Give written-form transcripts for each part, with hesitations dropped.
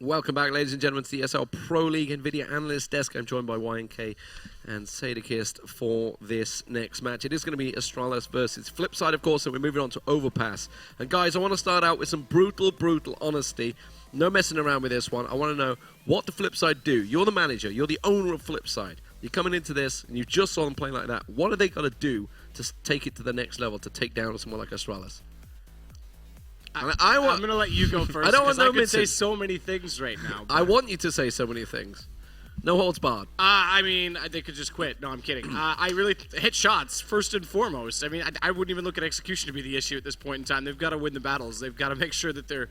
Welcome back, ladies and gentlemen, to the ESL Pro League NVIDIA Analyst Desk. I'm joined by YNK and Sadakist for this next match. It is going to be Astralis versus FlipSid, of course, and we're moving on to Overpass. And guys, I want to start out with some brutal honesty. No messing around with this one. I want to know, what do FlipSid do? You're the manager. You're the owner of FlipSid. You're coming into this, and you just saw them playing like that. What are they going to do to take it to the next level, to take down someone like Astralis? I'm going to let you go first. I don't want I could say so many things right now. I want you to say so many things. No holds barred. I mean, they could just quit. No, I'm kidding. I really hit shots first and foremost. I mean, I wouldn't even look at execution to be the issue at this point in time. They've got to win the battles. They've got to make sure that they're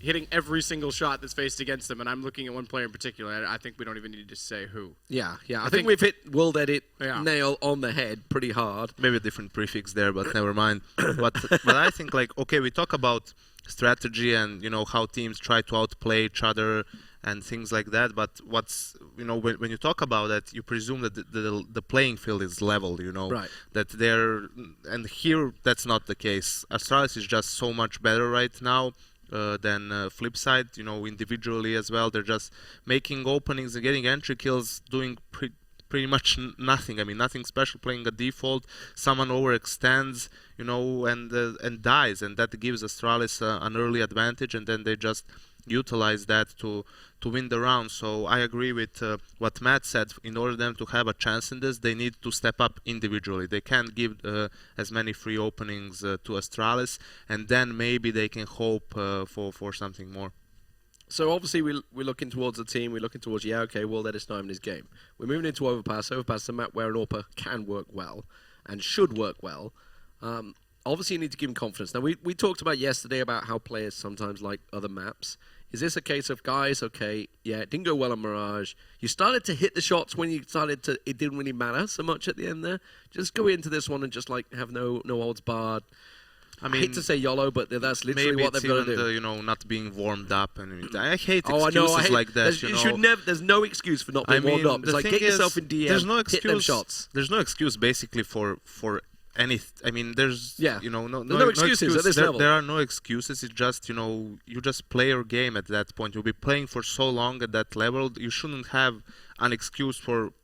hitting every single shot that's faced against them. And I'm looking at one player in particular. I think we don't even need to say who. Yeah. I think we've hit World Edit nail on the head pretty hard. Maybe a different prefix there, but never mind. but I think, like, okay, we talk about strategy and, you know, how teams try to outplay each other and things like that, but what's, you know, when you talk about that, you presume that the playing field is level, you know, right. That they're, and here that's not the case. Astralis is just so much better right now than FlipSid, you know, individually as well. They're just making openings and getting entry kills, doing pretty much nothing. I mean, nothing special, playing a default. Someone overextends, you know, and dies, and that gives Astralis an early advantage, and then they just utilize that to win the round. So I agree with what Matt said. In order for them to have a chance in this, they need to step up individually. They can't give as many free openings to Astralis, and then maybe they can hope for something more. So obviously we're looking towards the team, we're looking towards, World Edit's time in his game. We're moving into Overpass. Overpass is a map where an AWPer can work well and should work well. Obviously you need to give him confidence. Now we talked about yesterday about how players sometimes like other maps. Is this a case of, guys, okay, yeah, it didn't go well on Mirage. You started to hit the shots when you started to, it didn't really matter so much at the end there. Just go into this one and just like have no holds barred. I mean, I hate to say YOLO, but that's literally what they've got to do. You know, not being warmed up, and I hate excuses like that. You should never. There's no excuse for not being warmed up. It's like, get yourself in DM. There's no excuse. Hit them shots. There's no excuse basically for any. I mean, there's you know no excuses at this level. There are no excuses. It's just, you know, you just play your game at that point. You'll be playing for so long at that level. You shouldn't have an excuse for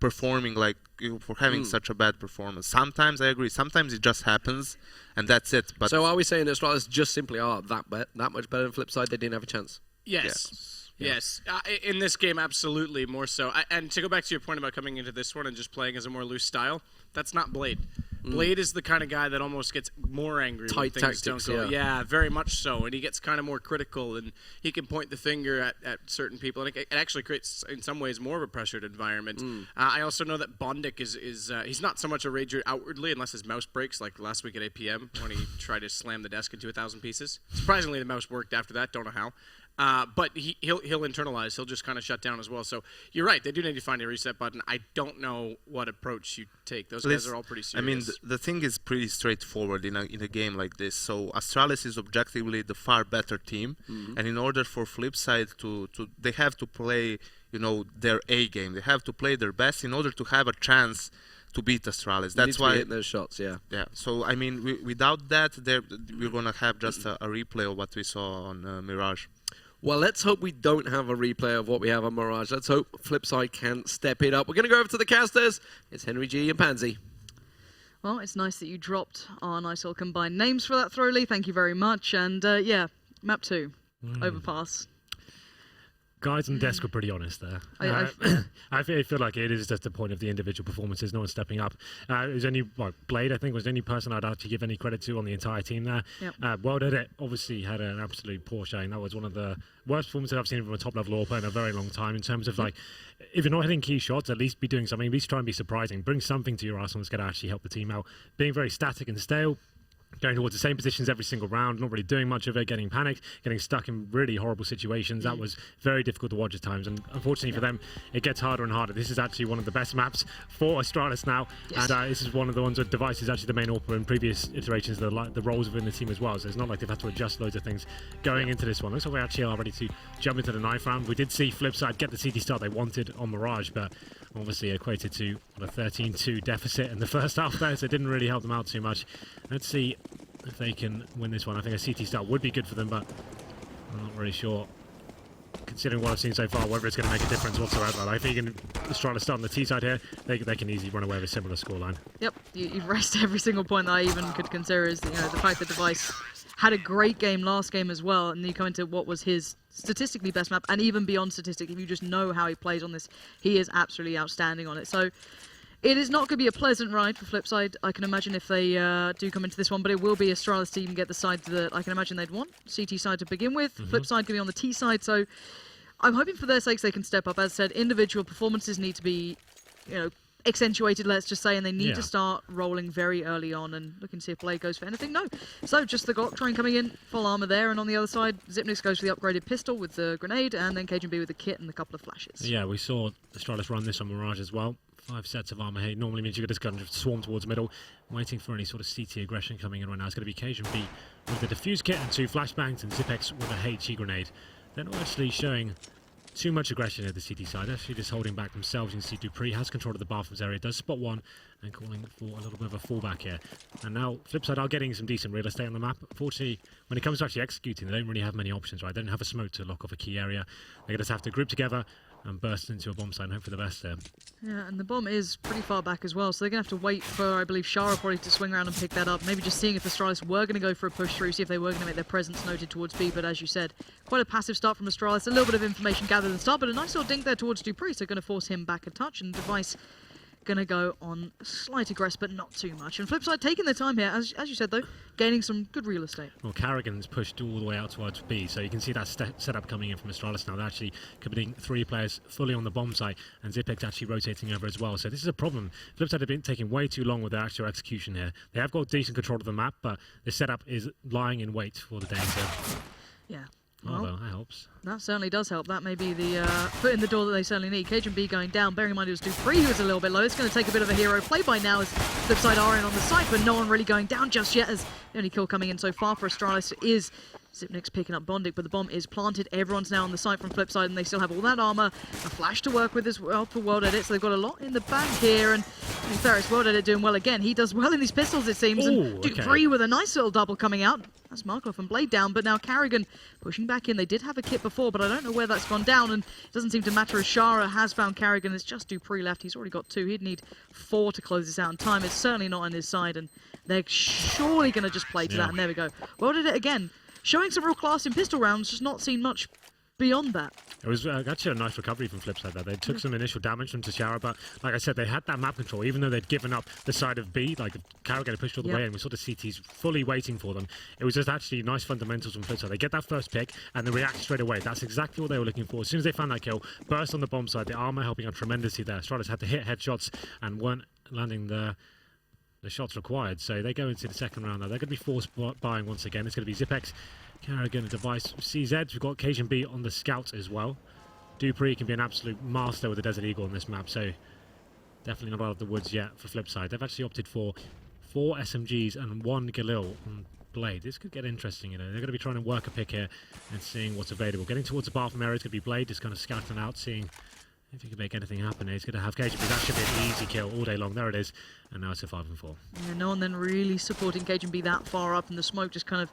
performing like, for having such a bad performance. Sometimes I agree. Sometimes it just happens, and that's it. But so are we saying that Astralis just simply are that much better than FlipSid? They didn't have a chance. Yes. Yes. In this game, absolutely, more so. And to go back to your point about coming into this one and just playing as a more loose style, that's not Blade. Blade is the kind of guy that almost gets more angry when things don't go. Yeah, very much so. And he gets kind of more critical, and he can point the finger at certain people. And it actually creates, in some ways, more of a pressured environment. I also know that Bondic is he's not so much a rager outwardly, unless his mouse breaks, like last week at 8 p.m. when he tried to slam the desk into 1,000 pieces. Surprisingly, the mouse worked after that. Don't know how. But he'll internalize. He'll just kind of shut down as well. So you're right. They do need to find a reset button. I don't know what approach you take. Those guys are all pretty serious. I mean, the thing is pretty straightforward in a game like this. So Astralis is objectively the far better team, and in order for FlipSid to they have to play, you know, their A game. They have to play their best in order to have a chance to beat Astralis. That's why hitting those shots. Yeah. So I mean, without that, we're gonna have just a replay of what we saw on Mirage. Well, let's hope we don't have a replay of what we have on Mirage. Let's hope FlipSid can step it up. We're going to go over to the casters. It's Henry G and Pansy. Well, it's nice that you dropped our nice little combined names for that throw, Lee. Thank you very much. And yeah, map 2, Overpass. Guys on desk were pretty honest there. I feel like it is just the point of the individual performances, no one stepping up. It was only, Blade, I think, was the only person I'd actually give any credit to on the entire team there. Yep. World Edit obviously had an absolute poor showing. That was one of the worst performances I've seen from a top-level AWPer in a very long time in terms of, like, if you're not hitting key shots, at least be doing something. At least try and be surprising. Bring something to your arsenal that's going to actually help the team out. Being very static and stale, going towards the same positions every single round, not really doing much of it, getting panicked, getting stuck in really horrible situations. That was very difficult to watch at times, and unfortunately for them, it gets harder and harder. This is actually one of the best maps for Astralis now, and this is one of the ones where Device is actually the main AWPer in previous iterations, the roles within the team as well, so it's not like they've had to adjust loads of things going into this one. Looks like we actually are ready to jump into the 9th round. We did see FlipSid get the CT start they wanted on Mirage, but obviously equated to a 13-2 deficit in the first half there, so it didn't really help them out too much. Let's see if they can win this one. I think a CT start would be good for them, but I'm not really sure considering what I've seen so far, whether it's going to make a difference whatsoever. I think Astralis start on the T side here, they can easily run away with a similar scoreline. Yep, you've raised every single point that I even could consider is the fact that Device had a great game last game as well, and then you come into what was his statistically best map, and even beyond statistic, if you just know how he plays on this, he is absolutely outstanding on it. So it is not going to be a pleasant ride for FlipSid, I can imagine, if they do come into this one, but it will be Astralis team get the side that I can imagine they'd want. CT side to begin with, FlipSid going to be on the T side, so I'm hoping for their sakes they can step up. As I said, individual performances need to be, accentuated, let's just say, and they need to start rolling very early on and looking to see if Blade goes for anything. No. So just the Glock train coming in, full armor there, and on the other side, Xyp9x goes for the upgraded pistol with the grenade, and then Cajun B with the kit and a couple of flashes. Yeah, we saw Astralis run this on Mirage as well. 5 sets of armor here. Normally means you could just kind of swarm towards middle, waiting for any sort of CT aggression coming in right now. It's going to be Cajun B with the defuse kit and 2 flashbangs, and Xyp9x with a HE grenade. They're not actually showing too much aggression at the CT side, actually just holding back themselves. You can see Dupree has control of the bathrooms area, does spot one, and calling for a little bit of a fallback here. And now FlipSid are getting some decent real estate on the map. Unfortunately, when it comes to actually executing, they don't really have many options, right? They don't have a smoke to lock off a key area. They just have to group together and burst into a bomb site and hope for the best there. Yeah, and the bomb is pretty far back as well, so they're going to have to wait for, I believe, Shara probably to swing around and pick that up. Maybe just seeing if Astralis were going to go for a push through, see if they were going to make their presence noted towards B, but as you said, quite a passive start from Astralis. A little bit of information gathered at the start, but a nice little dink there towards Dupree, so going to force him back a touch, and Device going to go on slight aggress, but not too much. And FlipSid taking their time here, as you said though, gaining some good real estate. Well, Carrigan's pushed all the way out towards B, so you can see that setup coming in from Astralis now. They're actually committing 3 players fully on the bomb site, and Xyp9x actually rotating over as well. So this is a problem. FlipSid have been taking way too long with their actual execution here. They have got decent control of the map, but the setup is lying in wait for the danger. Yeah. Well, that helps. That certainly does help. That may be the foot in the door that they certainly need. Cajun B going down. Bearing in mind it was Dupree who was a little bit low. It's going to take a bit of a hero play by now as FlipSid are in on the site, but no one really going down just yet, as the only kill coming in so far for Astralis is Xyp9x picking up Bondic, but the bomb is planted. Everyone's now on the site from FlipSid, and they still have all that armor, a flash to work with as well for World Edit, so they've got a lot in the bank here, and Ferris, World Edit doing well again. He does well in these pistols, it seems, and Dupree with a nice little double coming out. That's Markloff and Blade down, but now Carrigan pushing back in. They did have a kit before, but I don't know where that's gone down, and it doesn't seem to matter as Shara has found Carrigan. It's just Dupree left. He's already got 2. He'd need 4 to close this out, and time is certainly not on his side, and they're surely going to just play to that, and there we go. World Edit again, showing some real class in pistol rounds, just not seen much beyond that. It was actually a nice recovery from FlipSid there. They took some initial damage from Tashara, but like I said, they had that map control, even though they'd given up the side of B, like Carrigan had pushed all the way, and we saw the CTs fully waiting for them. It was just actually nice fundamentals from FlipSid. They get that first pick, and they react straight away. That's exactly what they were looking for. As soon as they found that kill, burst on the bomb side, the armor helping out tremendously there. Astralis had to hit headshots and weren't landing the shots required. So they go into the second round now. They're going to be forced buying once again. It's going to be Xyp9x, Carrigan, a Device, CZ. We've got Cajun B on the scout as well. Dupree can be an absolute master with the Desert Eagle on this map, so definitely not out of the woods yet for FlipSid. They've actually opted for 4 SMGs and 1 Galil on Blade. This could get interesting, They're going to be trying to work a pick here and seeing what's available. Getting towards the bathroom area is going to be Blade, just kind of scouting out, seeing if he can make anything happen. He's going to have Cajun B. That should be an easy kill all day long. There it is. And now it's a 5 and 4. Yeah, no one then really supporting Cajun B that far up, and the smoke just kind of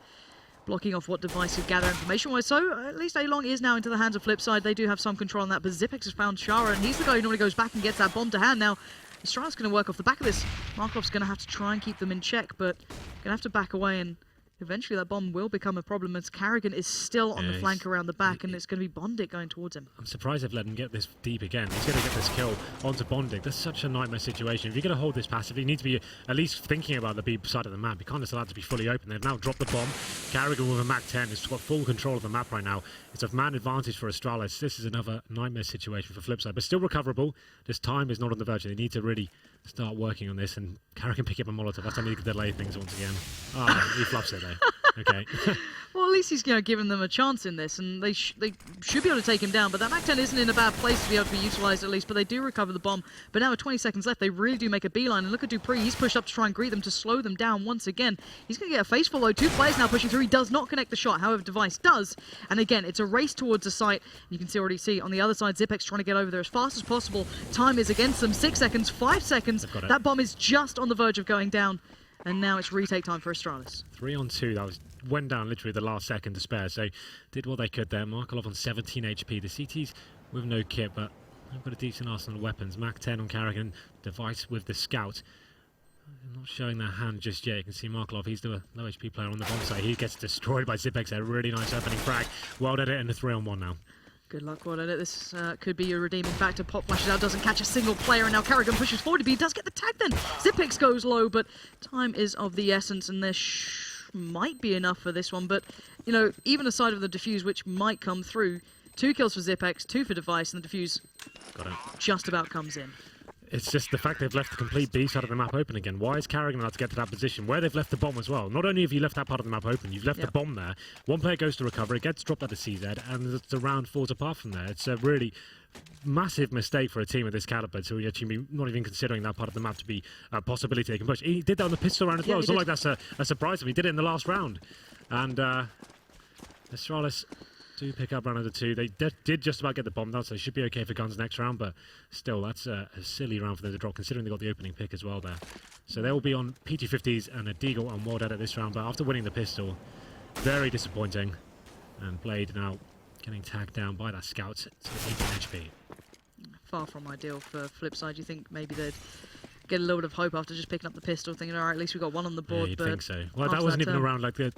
blocking off what Device could gather information-wise. So at least A-Long is now into the hands of FlipSid. They do have some control on that, but Xyp9x has found Shara, and he's the guy who normally goes back and gets that bomb to hand. Now, Astralis going to work off the back of this. Markov's going to have to try and keep them in check, but going to have to back away, and eventually that bomb will become a problem as Carrigan is still on the flank around the back, and it's going to be Bondic going towards him. I'm surprised they've let him get this deep again. He's going to get this kill onto Bondic. That's such a nightmare situation. If you're going to hold this passively, you need to be at least thinking about the B side of the map. You can't just allow it to be fully open. They've now dropped the bomb. Carrigan with a Mac 10 has got full control of the map right now. It's a man advantage for Astralis. This is another nightmare situation for FlipSid, but still recoverable. This time is not on the verge. They need to really start working on this, and Carrigan pick up a Molotov. That's how he can delay things once again. He fluffs it there. Okay. Well, at least he's giving them a chance in this, and they should be able to take him down, but that Mac 10 isn't in a bad place to be able to be utilised at least, but they do recover the bomb. But now with 20 seconds left, they really do make a beeline, and look at Dupree. He's pushed up to try and greet them to slow them down once again. He's going to get a face full though. 2 players now pushing through. He does not connect the shot, however, Device does. And again, it's a race towards the site. You can already see on the other side, Xyp9x trying to get over there as fast as possible. Time is against them. 6 seconds, 5 seconds. That bomb is just on the verge of going down. And now it's retake time for Astralis. 3 on 2. That was went down literally the last second to spare. So did what they could there. Markelov on 17 HP. The CTs with no kit, but they've got a decent arsenal of weapons. Mach 10 on Carrigan. Device with the Scout. Not showing their hand just yet. You can see Markelov, he's the low HP player on the bomb side. He gets destroyed by Zipex. A really nice opening frag. Well did it in the 3-on-1 now. Good luck, well did it. This could be your redeeming factor. Pop flashes out, doesn't catch a single player, and now Carrigan pushes forward to be. He does get the tag then. Zipex goes low, but time is of the essence, and there might be enough for this one. But, you know, even aside of the defuse, which might come through, 2 kills for Zipex, 2 for Device, and the defuse just about comes in. It's just the fact they've left the complete B side of the map open again. Why is Carrigan allowed to get to that position where they've left the bomb as well? Not only have you left that part of the map open, you've left the bomb there. One player goes to recover, it gets dropped at the CZ, and the round falls apart from there. It's a really massive mistake for a team of this caliber to actually be not even considering that part of the map to be a possibility they can push. He did that on the pistol round as well. It's not like that's a surprise to me. He did it in the last round. And Astralis do pick up round number 2. They did just about get the bomb down, so they should be okay for guns next round, but still, that's a silly round for them to drop, considering they got the opening pick as well there. So they will be on PT50s and a Deagle and Warded at this round, but after winning the pistol, very disappointing. And Blade now getting tagged down by that Scout to 18 HP. Far from ideal for FlipSid. You think maybe they'd get a little bit of hope after just picking up the pistol, thinking, all right, at least we got one on the board. Yeah, you'd but think so. Well, that wasn't even around like where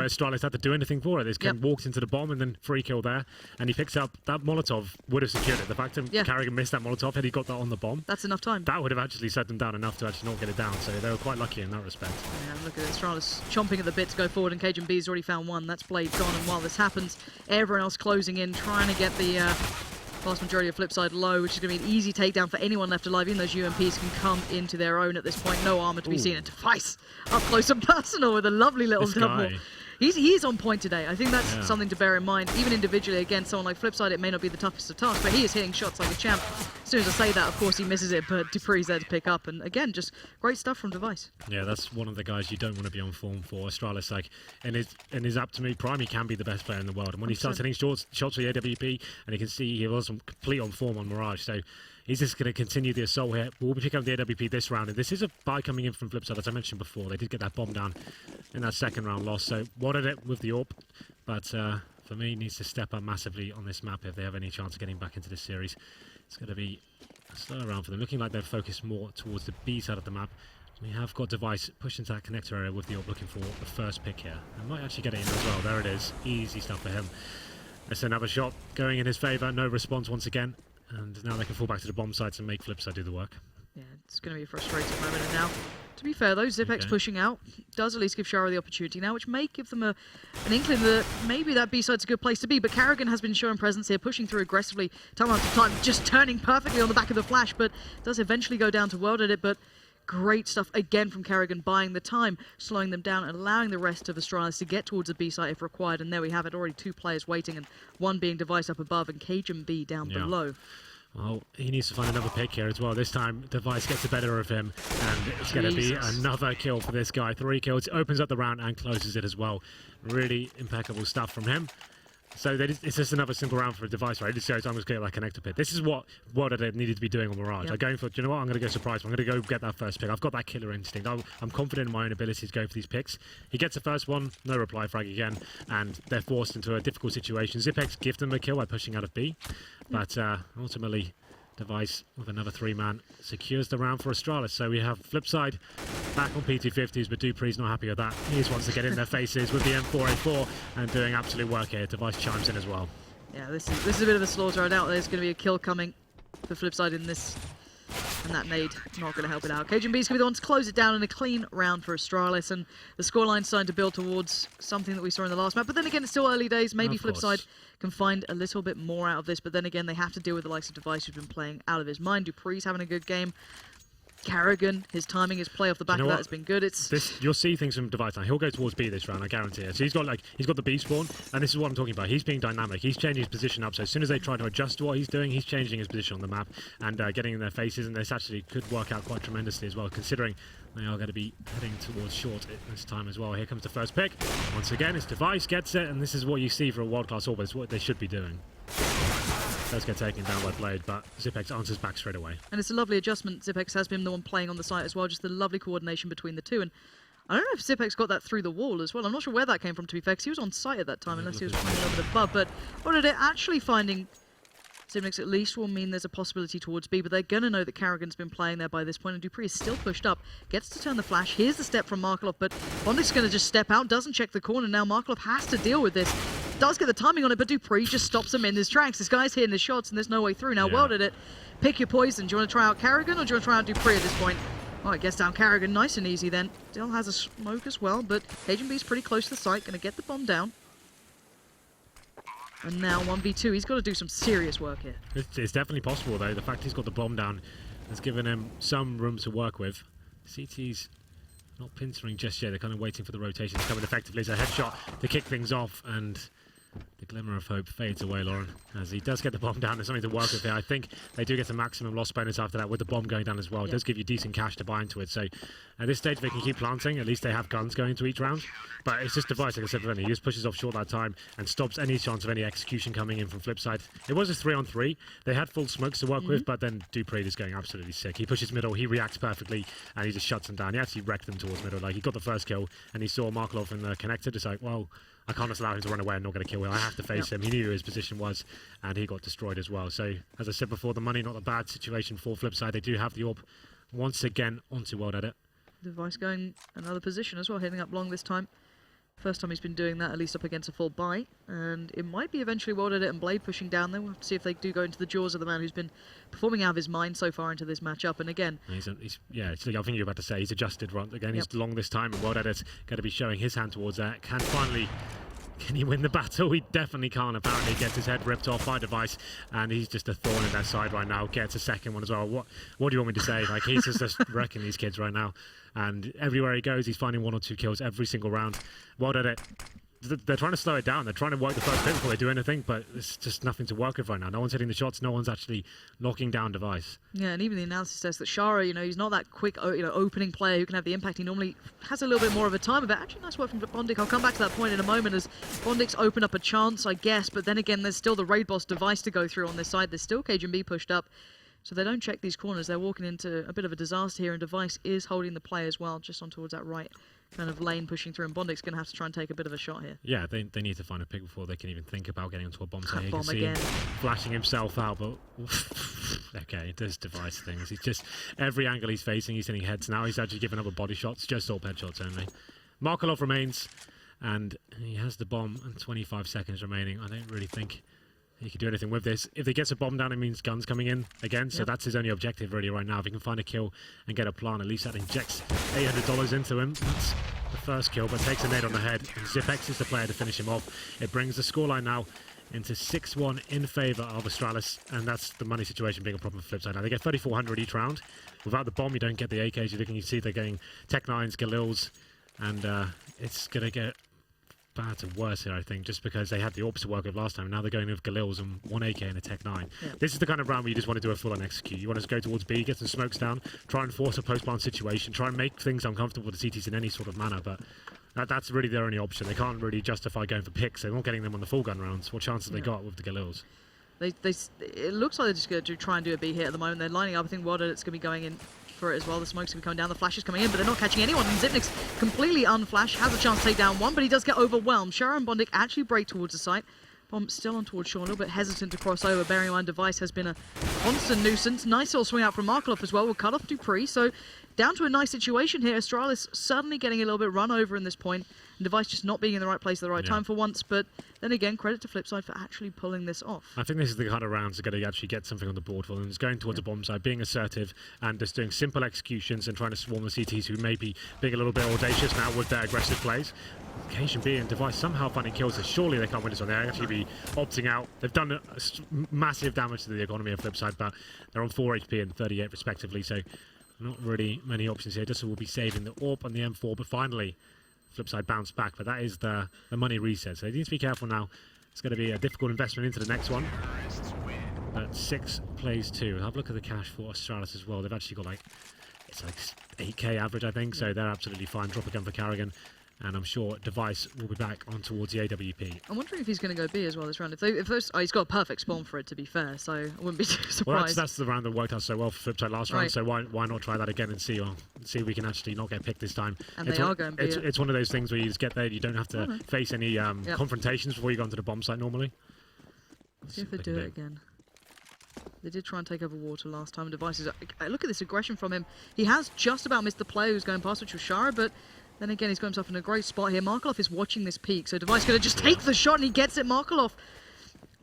Astralis had to do anything for it. This kid walked into the bomb and then free kill there, and he picks up that Molotov. Would have secured it. The fact that Carrigan missed that Molotov, had he got that on the bomb, that's enough time. That would have actually set them down enough to actually not get it down. So they were quite lucky in that respect. Yeah, look at Astralis chomping at the bit to go forward, and Cajun B's already found one. That's Blade gone, and while this happens, everyone else closing in, trying to get the vast majority of FlipSid low, which is going to be an easy takedown for anyone left alive. Even those UMPs can come into their own at this point. No armor to be seen. And Device up close and personal with a lovely little double. He's on point today. I think that's something to bear in mind. Even individually, against someone like FlipSid, it may not be the toughest of tasks, but he is hitting shots like a champ. As soon as I say that, of course, he misses it, but Dupree's there to pick up. And again, just great stuff from Device. Yeah, that's one of the guys you don't want to be on form for. Astralis, like, in his up-to-me prime, he can be the best player in the world. And when he starts hitting shots for the AWP, and you can see he was complete on form on Mirage. So he's just going to continue the assault here. We'll be picking up the AWP this round. And this is a buy coming in from FlipSid, as I mentioned before. They did get that bomb down in that second round loss. So wanted it with the AWP. But for me, needs to step up massively on this map if they have any chance of getting back into this series. It's going to be a slow round for them. Looking like they're focused more towards the B side of the map. We have got Device pushed into that connector area with the AWP, looking for the first pick here. And might actually get it in as well. There it is. Easy stuff for him. That's another shot going in his favour. No response once again. And now they can fall back to the bomb sites and make FlipSid do the work. Yeah, it's going to be a frustrating moment. And now, to be fair though, Zipex pushing out does at least give Shara the opportunity now, which may give them an inkling that maybe that B-side's a good place to be. But Carrigan has been showing presence here, pushing through aggressively, time after time, just turning perfectly on the back of the flash, but does eventually go down to World Edit. But great stuff again from Carrigan, buying the time, slowing them down, and allowing the rest of Astralis to get towards the B site if required. And there we have it, already 2 players waiting, and one being Device up above and Cajun B down below. Well, he needs to find another pick here as well. This time, Device gets the better of him, and it's going to be another kill for this guy. 3 kills, opens up the round and closes it as well. Really impeccable stuff from him. So it's just another simple round for a Device, right? It just shows I'm going to get that connector pick. This is what they needed to be doing on Mirage. Like going for, do you know what? I'm going to go surprise. I'm going to go get that first pick. I've got that killer instinct. I'm confident in my own ability to go for these picks. He gets the first one, no reply frag again, and they're forced into a difficult situation. Zipex gives them a kill by pushing out of B, but ultimately, Device with another 3-man secures the round for Astralis. So we have FlipSid back on PT50s, but Dupree's not happy with that. He just wants to get in their faces with the M4A4 and doing absolute work here. Device chimes in as well. Yeah, this is a bit of a slaughter. I doubt there's going to be a kill coming for FlipSid in this. And that nade not going to help it out. Cajun B's going to be the one to close it down in a clean round for Astralis. And the scoreline's starting to build towards something that we saw in the last map. But then again, it's still early days. Maybe FlipSid can find a little bit more out of this. But then again, they have to deal with the likes of Device, who's been playing out of his mind. Dupree's having a good game. Carrigan, his timing, his play off the back of that has been good. You'll see things from Device now. He'll go towards B this round, I guarantee it. So he's got the B spawn, and this is what I'm talking about. He's being dynamic. He's changing his position up. So as soon as they try to adjust to what he's doing, he's changing his position on the map and getting in their faces. And this actually could work out quite tremendously as well, considering they are going to be heading towards short at this time as well. Here comes the first pick. Once again, it's Device gets it, and this is what you see for a world-class AWP. It's what they should be doing. Does get taken down by Blade, but Zipex answers back straight away. And it's a lovely adjustment. Zipex has been the one playing on the site as well, just the lovely coordination between the two. And I don't know if Zipex got that through the wall as well. I'm not sure where that came from, to be fair, 'cause he was on site at that time, unless he was playing a little bit above. But what did it actually finding Zipnix at least will mean there's a possibility towards B, but they're going to know that Carrigan's been playing there by this point, and Dupree is still pushed up, gets to turn the flash. Here's the step from Markelov, but Bondik's going to just step out, doesn't check the corner. Now Markelov has to deal with this. Does get the timing on it, but Dupree just stops him in his tracks. This guy's hitting his shots, and there's no way through. Now, well did it. Pick your poison. Do you want to try out Carrigan, or do you want to try out Dupree at this point? Oh, it gets down Carrigan nice and easy then. Still has a smoke as well, but Cajun B's pretty close to the site, going to get the bomb down. And now 1v2, he's got to do some serious work here. It's definitely possible, though. The fact he's got the bomb down has given him some room to work with. CT's not pincering just yet. They're kind of waiting for the rotations coming effectively. It's a headshot to kick things off, and the glimmer of hope fades away, Lauren, as he does get the bomb down. There's something to work with here. I think they do get a maximum loss bonus after that with the bomb going down as well. It does give you decent cash to buy into it. So at this stage, they can keep planting. At least they have guns going into each round. But it's just Device, like I said, he just pushes off short that time and stops any chance of any execution coming in from FlipSid. It was a 3-on-3. They had full smokes to work with, but then Dupree is going absolutely sick. He pushes middle, he reacts perfectly, and he just shuts them down. He actually wrecked them towards middle. Like, he got the first kill, and he saw Markelov in the connector, just like, well, I can't just allow him to run away. I'm not going to kill him. I have to face him. He knew who his position was, and he got destroyed as well. So, as I said before, the money not a bad situation for FlipSid. They do have the AWP once again onto World Edit. Device going another position as well, heading up long this time. First time he's been doing that, at least up against a full buy. And it might be eventually World Edit and Blade pushing down there. We'll have to see if they do go into the jaws of the man who's been performing out of his mind so far into this matchup. And again... It's like I think you're about to say, he's adjusted right again. He's long this time, and World Edit's going to be showing his hand towards that. Can he win the battle? He definitely can't. Apparently gets his head ripped off by Device, and he's just a thorn in their side right now. Gets a second one as well. What do you want me to say? Like, he's just wrecking these kids right now. And everywhere he goes, he's finding 1 or 2 kills every single round. Well done it. They're trying to slow it down. They're trying to work the first bit before they do anything, but it's just nothing to work with right now. No one's hitting the shots. No one's actually knocking down Device. Yeah, and even the analysis says that Shara, he's not that quick, opening player who can have the impact. He normally has a little bit more of a time. But actually, nice work from Bondik. I'll come back to that point in a moment as Bondik's opened up a chance, I guess. But then again, there's still the raid boss Device to go through on this side. There's still Cajun B pushed up. So they don't check these corners. They're walking into a bit of a disaster here, and Device is holding the play as well, just on towards that right kind of lane pushing through, and Bondik's going to have to try and take a bit of a shot here. Yeah, they need to find a pick before they can even think about getting onto a bomb site. You bomb can see again. Him flashing himself out, but okay, it does Device things. He's just, every angle he's facing, he's hitting heads. Now he's actually giving up a body shots, just all headshots only. Markelov remains, and he has the bomb and 25 seconds remaining. I don't really think he can do anything with this. If he gets a bomb down, it means guns coming in again, so that's his only objective really right now. If he can find a kill and get a plant, at least that injects $800 into him. That's the first kill, but takes a nade on the head. And Zipex is the player to finish him off. It brings the scoreline now into 6-1 in favour of Astralis, and that's the money situation being a problem for FlipSid. Now they get 3,400 each round. Without the bomb, you don't get the AKs. You see they're getting Tech 9s, Galils, and it's going to get bad to worse here, I think, just because they had the AWPs to work with last time. Now they're going with Galils and 1 AK and a Tech 9. Yeah. This is the kind of round where you just want to do a full-on execute. You want to go towards B, get some smokes down, try and force a post-plant situation, try and make things uncomfortable for the CTs in any sort of manner, but that's really their only option. They can't really justify going for picks. They're not getting them on the full gun rounds. What chances they got with the Galils? It looks like they're just going to try and do a B here at the moment. They're lining up. I think World Edit's going to be going in for it as well. The smoke's going to be coming down. The flash is coming in, but they're not catching anyone. And Zipnik's completely unflashed. Has a chance to take down one, but he does get overwhelmed. Shara and Bondik actually break towards the site. Bomb still on towards Shaw, a little bit hesitant to cross over. Bearing in mind, Device has been a constant nuisance. Nice little swing out from Markelov as well. Will cut off Dupree. So down to a nice situation here. Astralis suddenly getting a little bit run over in this point. And Device just not being in the right place at the right time for once. But then again, credit to FlipSid for actually pulling this off. I think this is the kind of rounds that are going to actually get something on the board for them. It's going towards a bomb side, being assertive, and just doing simple executions and trying to swarm the CTs who may be being a little bit audacious now with their aggressive plays. Occasion B and Device somehow finding kills, so surely they can't win this one. They'll actually be opting out. They've done massive damage to the economy of FlipSid, but they're on 4 HP and 38 respectively, so not really many options here. Just will be saving the AWP and the M4, but finally FlipSid bounce back, but that is the money reset, so they need to be careful now. It's going to be a difficult investment into the next one. But 6 plays 2. Have a look at the cash for Astralis as well. They've actually got it's like 8k average, I think, so they're absolutely fine. Drop a gun for Carrigan. And I'm sure Device will be back on towards the AWP. I'm wondering if he's going to go B as well this round. He's got a perfect spawn for it, to be fair, so I wouldn't be too surprised. Well, that's the round that worked out so well for FlipSid last round, so why not try that again and see if we can actually not get picked this time. And they are going B. It's one of those things where you just get there, you don't have to face any confrontations before you go onto the bomb site normally. See if they do it again. They did try and take over water last time. Devices. Look at this aggression from him. He has just about missed the player who's going past, which was Shara, but then again, he's got himself in a great spot here. Markelov is watching this peak, so Device going to just take the shot, and he gets it. Markelov,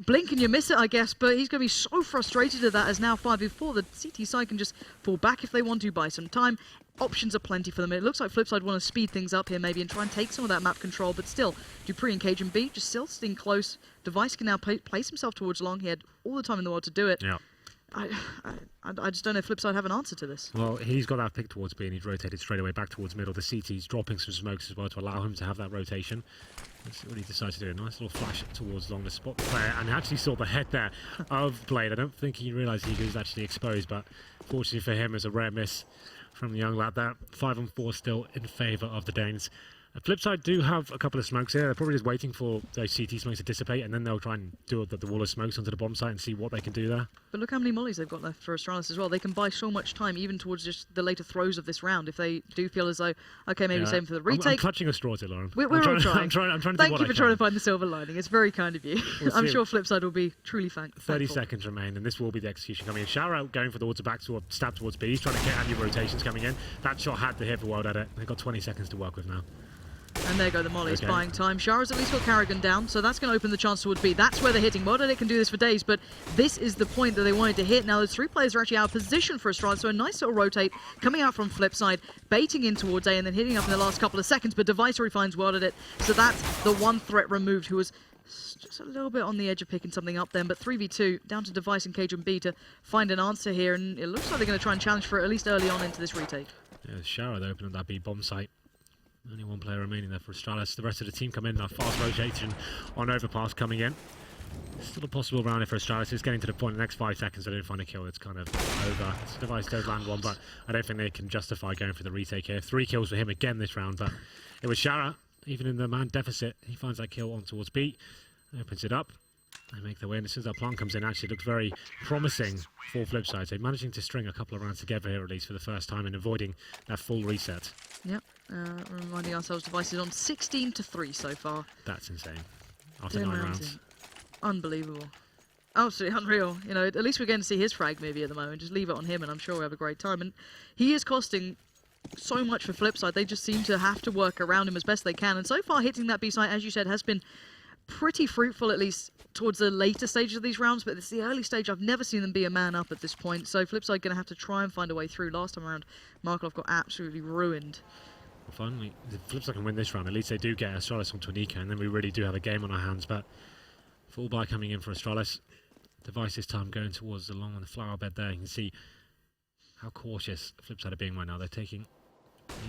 blink and you miss it, I guess, but he's going to be so frustrated at that as now 5v4. The CT side can just fall back if they want to buy some time. Options are plenty for them. It looks like FlipSid want to speed things up here maybe and try and take some of that map control, but still, dupreeh and Cajun B just still staying close. Device can now place himself towards long. He had all the time in the world to do it. Yeah. I just don't know if FlipSid have an answer to this. Well, he's got that pick towards B and he's rotated straight away back towards middle. The CT's dropping some smokes as well to allow him to have that rotation. Let's see what he decides to do. A nice little flash towards long to spot the player, and actually saw the head there of Blade. I don't think he realised he was actually exposed, but fortunately for him, it's a rare miss from the young lad there. 5-on-4 still in favour of the Danes. FlipSid do have a couple of smokes here. They're probably just waiting for those CT smokes to dissipate, and then they'll try and do the wall of smokes onto the bomb site and see what they can do there. But look how many mollies they've got left for Astralis as well. They can buy so much time, even towards just the later throws of this round, if they do feel as though, okay, maybe same for the retake. I'm clutching a straw to Lauren. We're all trying. I'm trying to Thank you for trying to find the silver lining. It's very kind of you. I'm sure FlipSid will be truly thankful. 30 seconds remain, and this will be the execution coming in. Shower going for the stab towards B. He's trying to get anti-rotations coming in. That shot had to hit for World Edit. They've got 20 seconds to work with now. And there go the mollies, buying time. Shara's at least got Carrigan down, so that's going to open the chance towards B. That's where they're hitting. World Edit can do this for days, but this is the point that they wanted to hit. Now, those three players are actually out of position for Astralis, so a nice little rotate coming out from FlipSid, baiting in towards A and then hitting up in the last couple of seconds, but Device already finds World Edit, so that's the one threat removed, who was just a little bit on the edge of picking something up then, but 3v2 down to Device and Cajun B to find an answer here, and it looks like they're going to try and challenge for it at least early on into this retake. Yeah, Shower, they open up that B bomb site. Only one player remaining there for Astralis. The rest of the team come in. Now fast rotation on Overpass coming in. Still a possible round here for Astralis. It's getting to the point in the next 5 seconds. They don't find a kill. It's kind of over. This Device does land one, but I don't think they can justify going for the retake here. 3 kills for him again this round, but it was Shara. Even in the man deficit, he finds that kill on towards B. Opens it up. They make their way, and as soon as that plant comes in, actually looks very promising for FlipSid. So managing to string a couple of rounds together here, at least for the first time, and avoiding that full reset. Yep. Reminding ourselves, Device is on 16-3 so far. That's insane. After 9 rounds. Unbelievable. Absolutely unreal. You know, at least we're getting to see his frag maybe at the moment. Just leave it on him, and I'm sure we'll have a great time. And he is costing so much for FlipSid. They just seem to have to work around him as best they can. And so far, hitting that B site, as you said, has been pretty fruitful, at least towards the later stages of these rounds, but it's the early stage. I've never seen them be a man up at this point, so FlipSid going to have to try and find a way through. Last time around, Markelov got absolutely ruined. Well, finally, if FlipSid can win this round, at least they do get Astralis onto an eco, and then we really do have a game on our hands, but full buy coming in for Astralis. Device this time going towards the long on the flower bed there. You can see how cautious FlipSid are being right now. They're taking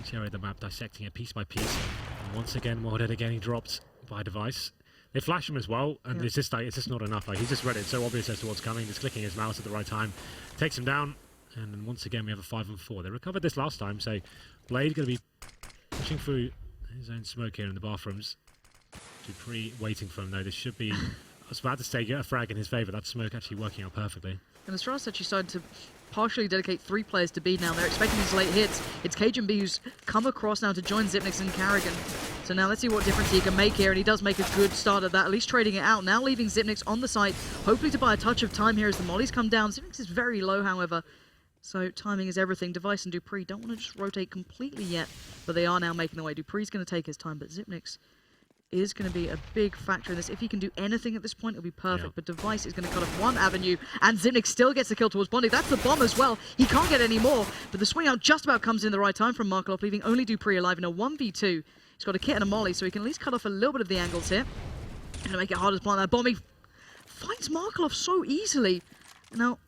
each area of the map, dissecting it piece by piece, and once again, World Edit getting dropped by Device. They flash him as well, and it's just not enough. Like, he just read it so obvious as to what's coming, just clicking his mouse at the right time, takes him down, and then once again we have a 5-on-4. They recovered this last time, so Blade going to be pushing through his own smoke here in the bathrooms. dupreeh waiting for him though. This should be, I was about to say, get a frag in his favour. That smoke actually working out perfectly. And Astralis actually started to partially dedicate 3 players to B now. They're expecting these late hits. It's Cajun B who's come across now to join Zipnix and Carrigan. So now let's see what difference he can make here, and he does make a good start at that, at least trading it out. Now leaving Zipnix on the site, hopefully to buy a touch of time here as the mollies come down. Zipnix is very low, however, so timing is everything. Device and dupreeh don't want to just rotate completely yet, but they are now making their way. Dupreeh's going to take his time, but Zipnix is going to be a big factor in this. If he can do anything at this point, it'll be perfect. But Device is going to cut off one avenue, and Zipnix still gets the kill towards Bondi. That's the bomb as well. He can't get any more, but the swing out just about comes in the right time from Markelov, leaving only dupreeh alive in a 1v2. He's got a kit and a molly, so he can at least cut off a little bit of the angles here. Going to make it harder to plant that bomb. He finds Markelov so easily. Now,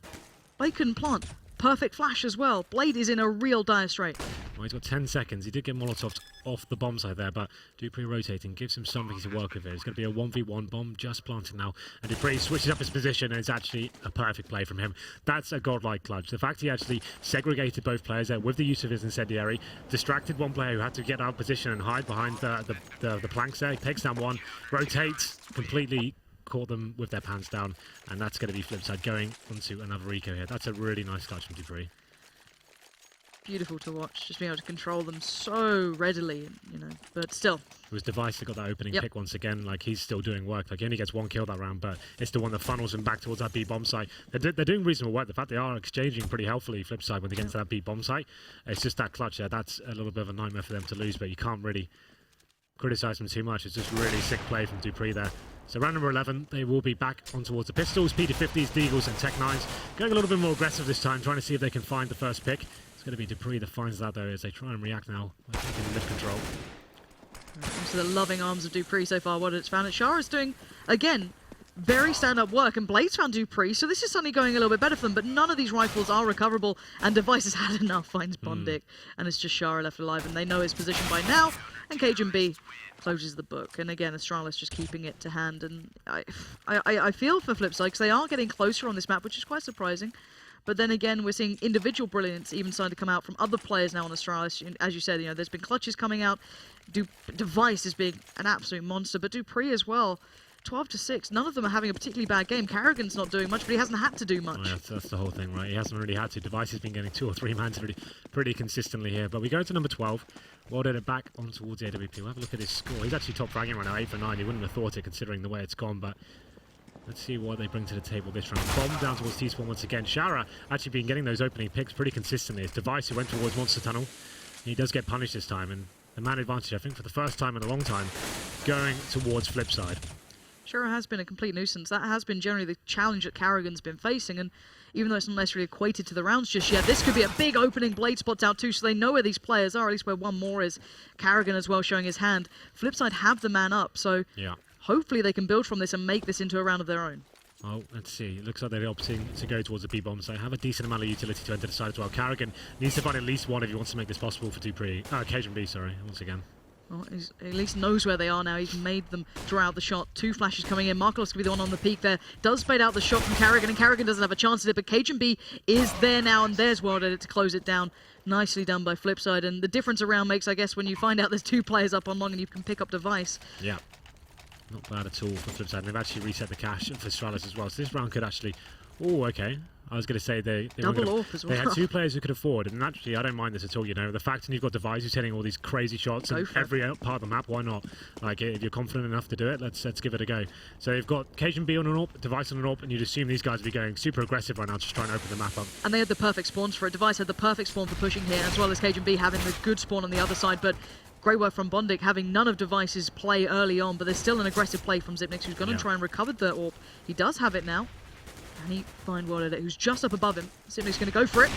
Blade couldn't plant. Perfect flash as well. Blade is in a real dire strait. Well, he's got 10 seconds. He did get Molotovs off the bomb side there, but Dupree rotating gives him something to work with here. It's going to be a 1v1 bomb just planted now. And Dupree switches up his position, and it's actually a perfect play from him. That's a godlike clutch. The fact he actually segregated both players there with the use of his incendiary, distracted one player who had to get out of position and hide behind the planks there. He takes down one, rotates, completely caught them with their pants down, and that's going to be FlipSid going onto another eco here. That's a really nice clutch from Dupree. Beautiful to watch, just being able to control them so readily, you know, but still. It was Device that got that opening pick once again. Like, he's still doing work. Like, he only gets one kill that round, but it's the one that funnels him back towards that B bomb site. They're doing reasonable work. The fact they are exchanging pretty healthily FlipSid when they get to that B bomb site, it's just that clutch there. That's a little bit of a nightmare for them to lose, but you can't really criticize them too much. It's just really sick play from Dupree there. So round number 11, they will be back on towards the pistols, PD50s, Deagles and Tech 9s. Going a little bit more aggressive this time, trying to see if they can find the first pick. It's going to be Dupree that finds that, though, as they try and react now by taking the mid-control. Comes to the loving arms of Dupree so far. What it's found it. Shara's doing, again, very stand-up work, and Blade's found Dupree, so this is suddenly going a little bit better for them, but none of these rifles are recoverable, and Device has had enough, finds Bondic, and it's just Shara left alive, and they know his position by now, and Cajun B closes the book. And again, Astralis just keeping it to hand, and I feel for FlipSid, because they are getting closer on this map, which is quite surprising. But then again, we're seeing individual brilliance even starting to come out from other players now on Astralis. As you said, you know, there's been clutches coming out. Device is being an absolute monster, but Dupree as well. 12-6. None of them are having a particularly bad game. Carrigan's not doing much, but he hasn't had to do much. Oh, yeah, that's the whole thing, right? He hasn't really had to. Device has been getting 2 or 3 mans pretty consistently here. But we go to number 12. Welded it back on towards AWP. We'll have a look at his score. He's actually top fragging right now, 8 for 9. You wouldn't have thought it considering the way it's gone, but let's see what they bring to the table this round. Bomb down towards T-Spawn once again. Shara actually been getting those opening picks pretty consistently. It's Device who went towards Monster Tunnel. He does get punished this time, and the man advantage, I think, for the first time in a long time, going towards FlipSid. Shara has been a complete nuisance. That has been generally the challenge that Carrigan's been facing, and even though it's not necessarily equated to the rounds just yet, this could be a big opening. Blade spots out too, so they know where these players are, at least where one more is. Carrigan as well showing his hand. FlipSid have the man up, so yeah, hopefully they can build from this and make this into a round of their own. Oh, let's see. It looks like they're opting to go towards the B-bomb, so have a decent amount of utility to enter the side as well. Carrigan needs to find at least one if he wants to make this possible for Dupree. Cajun B, sorry, once again. Well, he at least knows where they are now. He's made them draw out the shot. 2 flashes coming in. Markelos could be the one on the peak there. Does bait out the shot from Carrigan, and Carrigan doesn't have a chance at it, but Cajun B is there now, and there's World Edit to close it down. Nicely done by FlipSid, and the difference around makes, I guess, when you find out there's 2 players up on long and you can pick up Device. Yeah. Not bad at all for FlipSid. They've actually reset the cash for Astralis as well, so this round could actually... Oh, okay. I was going to say they double off as well. They had 2 players who could afford, and actually I don't mind this at all. You know, the fact that you've got Device who's hitting all these crazy shots in every part of the map, why not? Like, if you're confident enough to do it, let's give it a go. So you've got Cajun B on an AWP, Device on an AWP, and you'd assume these guys would be going super aggressive right now, just trying to open the map up. And they had the perfect spawns for it. Device had the perfect spawn for pushing here, as well as Cajun B having the good spawn on the other side. But great work from Bondic, having none of Device's play early on, but there's still an aggressive play from Xyp9x, who's going to try and recover the AWP. He does have it now. And he finds World Edit, who's just up above him. Xyp9x going to go for it.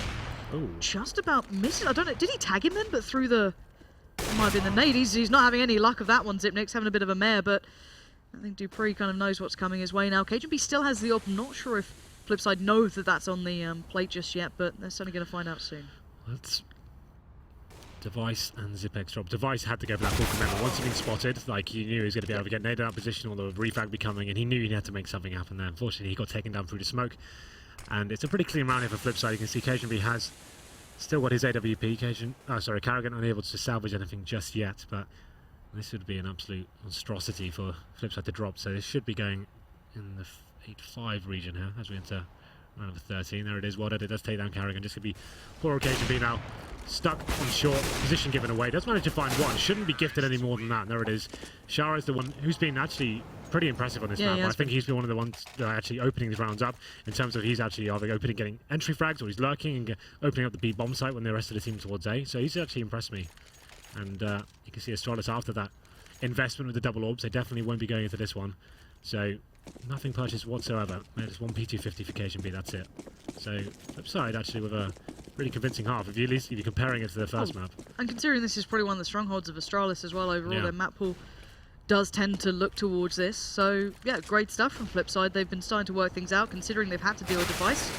Ooh. Just about missing. I don't know. Did he tag him then? But through the... It might have been the nade. He's not having any luck of that one. Xyp9x having a bit of a mare, but I think Dupree kind of knows what's coming his way now. Cajun B still has the AWP. I'm not sure if FlipSid know that that's on the plate just yet, but they're certainly going to find out soon. Let's... Device and Xyp9x drop. Device had to go for that full commitment. Once he'd been spotted, like, he knew he was going to be able to get naded out of position or the refrag be coming, and he knew he had to make something happen there. Unfortunately, he got taken down through the smoke, and it's a pretty clean round here for FlipSid. You can see Cajun B has still got his AWP. Carrigan unable to salvage anything just yet, but this would be an absolute monstrosity for FlipSid to drop. So this should be going in the 8-5 region here as we enter round number 13. There it is. World Edit does take down Carrigan. Just going to be poor Cajun B now. Stuck on short, position given away. Does manage to find one. Shouldn't be gifted any more than that. And there it is. Shara is the one who's been actually pretty impressive on this map. I think he's been one of the ones that are actually opening these rounds up in terms of he's actually either opening, getting entry frags, or he's lurking and opening up the B bomb site when the rest of the team towards A. So he's actually impressed me. And you can see Astralis after that investment with the double orbs. They definitely won't be going into this one. So nothing purchased whatsoever. Just one P250 for Cajun B, that's it. So FlipSid actually with a pretty convincing half, if you're comparing it to the first map. And considering this is probably one of the strongholds of Astralis as well overall, their map pool does tend to look towards this. So yeah, great stuff from FlipSid. They've been starting to work things out considering they've had to deal with Device.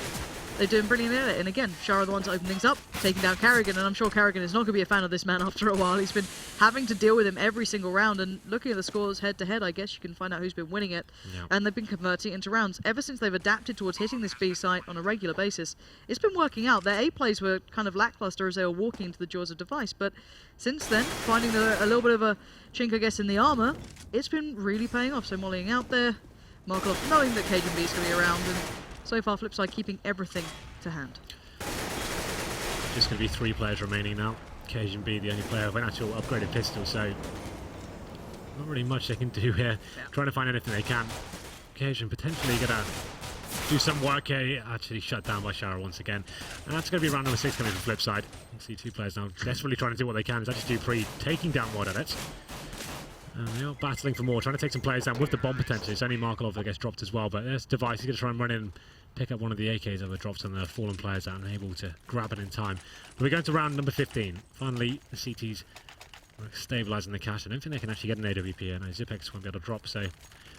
they're doing brilliantly at it. And again, Shara the ones opening things up, taking down Carrigan, and I'm sure Carrigan is not going to be a fan of this man after a while. He's been having to deal with him every single round, and looking at the scores head-to-head, I guess you can find out who's been winning it. Yeah. And they've been converting it into rounds. Ever since they've adapted towards hitting this B site on a regular basis, it's been working out. Their A plays were kind of lackluster as they were walking into the jaws of device, but since then, finding a little bit of a chink, I guess, in the armor, it's been really paying off. So Mollying out there, Markov knowing that Cajun B is going to be around, and so far FlipSid keeping everything to hand. Just going to be 3 players remaining now. Cajun B, the only player with an actual upgraded pistol, so not really much they can do here. Yeah. Trying to find anything they can. Cajun potentially going to do some work here. Actually shut down by Shara once again. And that's going to be round number 6 coming from FlipSid. You can see 2 players now desperately trying to do what they can. It's actually Dupree taking down one of it. And they are battling for more, trying to take some players down with the bomb potentially. It's only Markelov that gets dropped as well, but there's Device. He's going to try and run in and pick up one of the AKs that were dropped on the fallen players out and able to grab it in time. But we're going to round number 15. Finally, the CTs are stabilising the cache. I don't think they can actually get an AWP here. No, Zipex won't be able to drop, so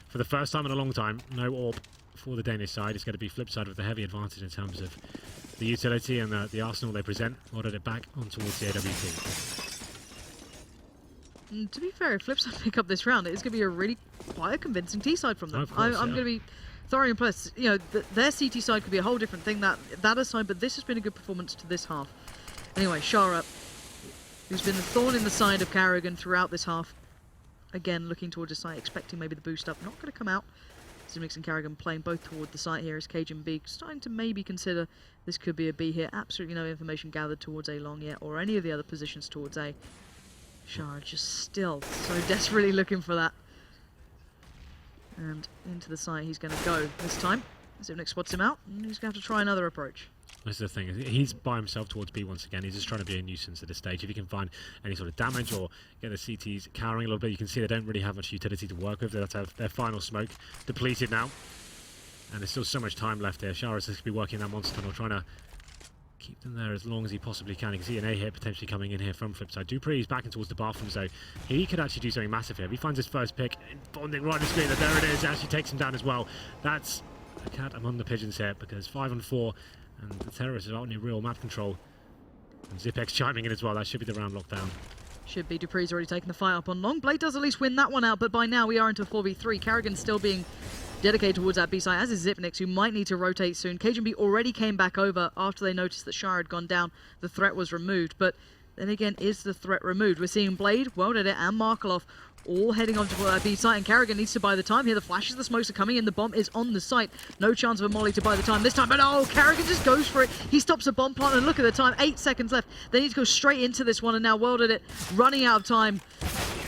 for the first time in a long time, no AWP for the Danish side. It's going to be FlipSid with the heavy advantage in terms of the utility and the arsenal they present. Ordered it back on towards the AWP. To be fair, if FlipSid pick up this round, it's going to be a really quite a convincing T side from them. Of course, I'm going to be thoroughly impressed. You know, their CT side could be a whole different thing that aside, but this has been a good performance to this half. Anyway, Shara, who's been the thorn in the side of Carrigan throughout this half, again looking towards the site, expecting maybe the boost up, not going to come out. Zimix and Carrigan playing both toward the site here as Cajun B starting to maybe consider this could be a B here. Absolutely no information gathered towards A long yet, or any of the other positions towards A. Shara just still so desperately looking for that. And into the site he's going to go this time. Zimix spots him out, and he's going to have to try another approach. That's the thing. He's by himself towards B once again. He's just trying to be a nuisance at this stage. If he can find any sort of damage or get the CTs cowering a little bit, you can see they don't really have much utility to work with. They have to have their final smoke depleted now. And there's still so much time left here. Shara's going to be working that monster tunnel, trying to keep them there as long as he possibly can. You can see an A hit potentially coming in here from FlipSid. Dupree is backing towards the bathroom, so he could actually do something massive here. If he finds his first pick, bonding right on the screen, there it is. It actually takes him down as well. That's a cat among the pigeons here, because 5 on 4, and the terrorists are only real map control. And Zipex chiming in as well. That should be the round lockdown. Should be. Dupree's already taken the fight up on long. Blade does at least win that one out, but by now we are into a 4v3. Carrigan's still being dedicated towards that B site, as is Zipnix, who might need to rotate soon. Cajun B already came back over after they noticed that Shara had gone down. The threat was removed, but then again, is the threat removed? We're seeing Blade, World Edit, and Markelov all heading on to that B site, and Carrigan needs to buy the time here. The flashes, the smokes are coming in. The bomb is on the site. No chance of a molly to buy the time this time, but oh, Carrigan just goes for it. He stops the bomb plant, and look at the time, 8 seconds left. They need to go straight into this one, and now World Edit running out of time.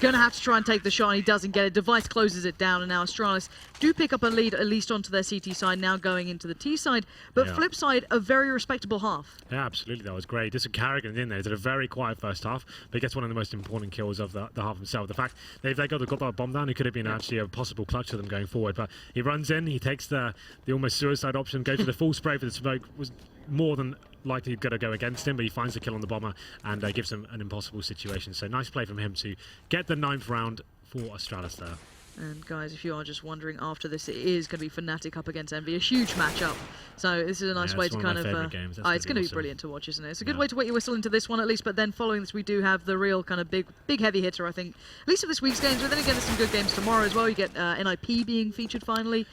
Gonna have to try and take the shot, and he doesn't get it. Device closes it down, and now Astralis do pick up a lead, at least onto their CT side, now going into the T side. But Yeah. FlipSid, a very respectable half. Yeah, absolutely. That was great. Just a Carrigan in there. He did a very quiet first half, but he gets one of the most important kills of the half himself. The fact that if they got that bomb down, it could have been actually a possible clutch for them going forward. But he runs in, he takes the almost suicide option, goes for the full spray for the smoke. Was more than likely going to go against him, but he finds the kill on the bomber and gives him an impossible situation. So nice play from him to get the 9th round for Astralis there. And guys, if you are just wondering, after this, it is going to be Fnatic up against Envy, a huge matchup. So this is a nice way to kind of. It's going to be brilliant to watch, isn't it? It's a good way to wet your whistle into this one at least. But then following this, we do have the real kind of big heavy hitter, I think, at least of this week's games. But then again, there's some good games tomorrow as well. You get NIP being featured finally.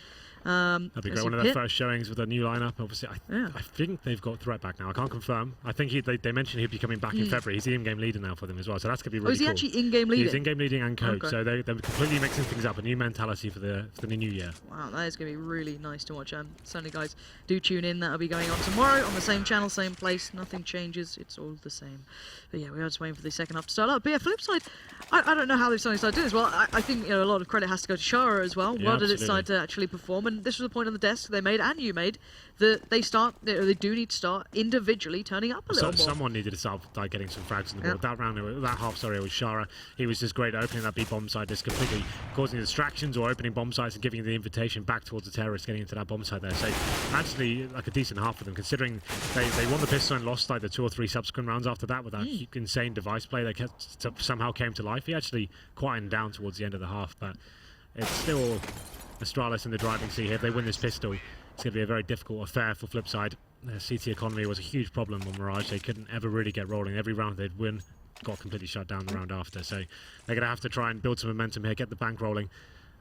That'd be great. One of their first showings with a new lineup. Obviously, I think they've got Threat back now. I can't confirm. I think they mentioned he'd be coming back in February. He's the in-game leader now for them as well, so that's going to be really cool. Oh, is he actually in-game leading? He's in-game leading and coach, so they're completely mixing things up. A new mentality for the new year. Wow, that is going to be really nice to watch. Certainly, guys, do tune in. That'll be going on tomorrow on the same channel, same place. Nothing changes. It's all the same. But yeah, we are just waiting for the second half to start up. But yeah, FlipSid, I don't know how they've suddenly started doing this. Well, I think a lot of credit has to go to Shara as well. Well did it decide to actually perform, and this was a point on the desk they made and you made that they do need to start individually turning up a little more. Someone needed to start getting some frags in the board. That half, it was Shara. He was just great at opening that B bomb site, just completely causing distractions or opening bomb sites and giving the invitation back towards the terrorists getting into that bomb site there. So actually, like a decent half for them, considering they won the pistol and lost like the 2 or 3 subsequent rounds after that with that insane device play that somehow came to life. He actually quietened down towards the end of the half, but it's still Astralis in the driving seat here. If they win this pistol, it's going to be a very difficult affair for FlipSid. their CT economy was a huge problem on Mirage. They couldn't ever really get rolling. Every round they'd win got completely shut down the round after. So they're going to have to try and build some momentum here, get the bank rolling.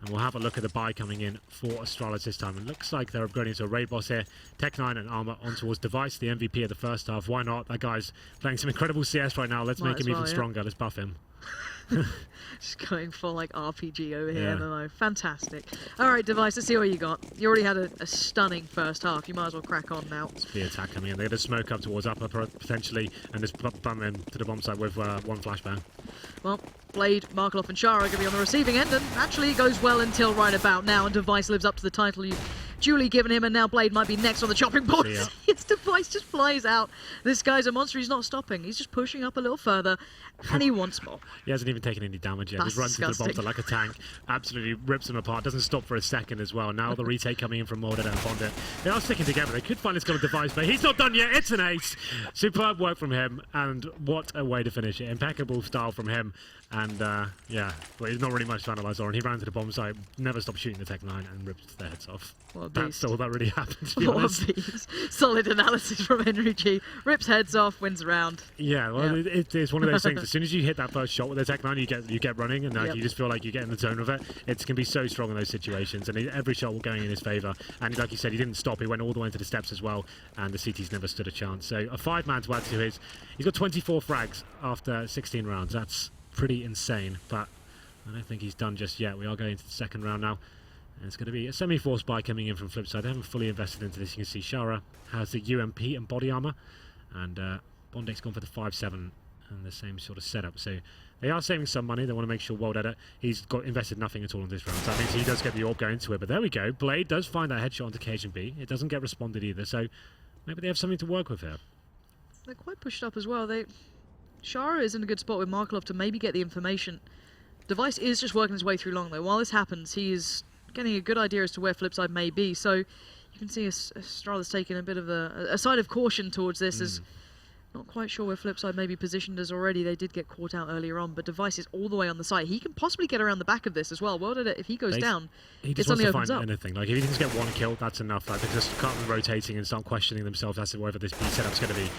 And we'll have a look at the buy coming in for Astralis this time. It looks like they're upgrading to a raid boss here. Tech9 and Armor on towards Device, the MVP of the first half. Why not? That guy's playing some incredible CS right now. Let's make him even stronger. Let's buff him. Just going for like RPG over here. I don't know. Fantastic. All right, Device, let's see what you got. You already had a stunning first half. You might as well crack on now. It's the attack coming in. They're going to smoke up towards upper potentially and just bum in to the bomb site with one flashbang. Well, Blade, Markloff and Shara are going to be on the receiving end, and actually it goes well until right about now, and Device lives up to the title you've duly given him, and now Blade might be next on the chopping board. His Device just flies out. This guy's a monster. He's not stopping. He's just pushing up a little further, and he wants more. He hasn't even taken any damage yet. That's Just runs into the bombs like a tank. Absolutely rips them apart. Doesn't stop for a second as well. Now the retake coming in from Mordred and Bondit. They are sticking together. They could find this kind of Device, but he's not done yet. It's an ace. Superb work from him, and what a way to finish it. Impeccable style from him. And yeah, well, there's not really much to analyse on. He ran to the bomb site, never stopped shooting the Tech-9 and ripped their heads off. That's all that really happened, to be honest. Solid analysis from Henry G. Rips heads off, wins round. Yeah, well, it's one of those things. As soon as you hit that first shot with the Tech-9, you get running, and you just feel like you get in the zone of it. It can be so strong in those situations, and every shot will going in his favour. And like you said, he didn't stop. He went all the way into the steps as well, and the CT's never stood a chance. So a 5-man to add to his. He's got 24 frags after 16 rounds. That's pretty insane, but I don't think he's done just yet. We are going into the second round now, and it's going to be a semi-force buy coming in from FlipSid. They haven't fully invested into this. You can see Shara has the UMP and body armor, and Bondik's gone for the 5.7 and the same sort of setup. So they are saving some money. They want to make sure World Edit, he's got invested nothing at all in this round. So that means he does get the orb going to it. But there we go. Blade does find that headshot onto KHB. It doesn't get responded either. So maybe they have something to work with here. They're quite pushed up as well. Shara is in a good spot with Markloff to maybe get the information. Device is just working his way through long though. While this happens, he is getting a good idea as to where FlipSid may be. So you can see Astralis taking a bit of a side of caution towards this. As not quite sure where FlipSid may be positioned as already. They did get caught out earlier on, but Device is all the way on the site. He can possibly get around the back of this as well. Well, if he goes down, he just wants to find anything. Like if he can just get one kill, that's enough. Like they just can't be rotating and start questioning themselves as to whether this B setup's going to be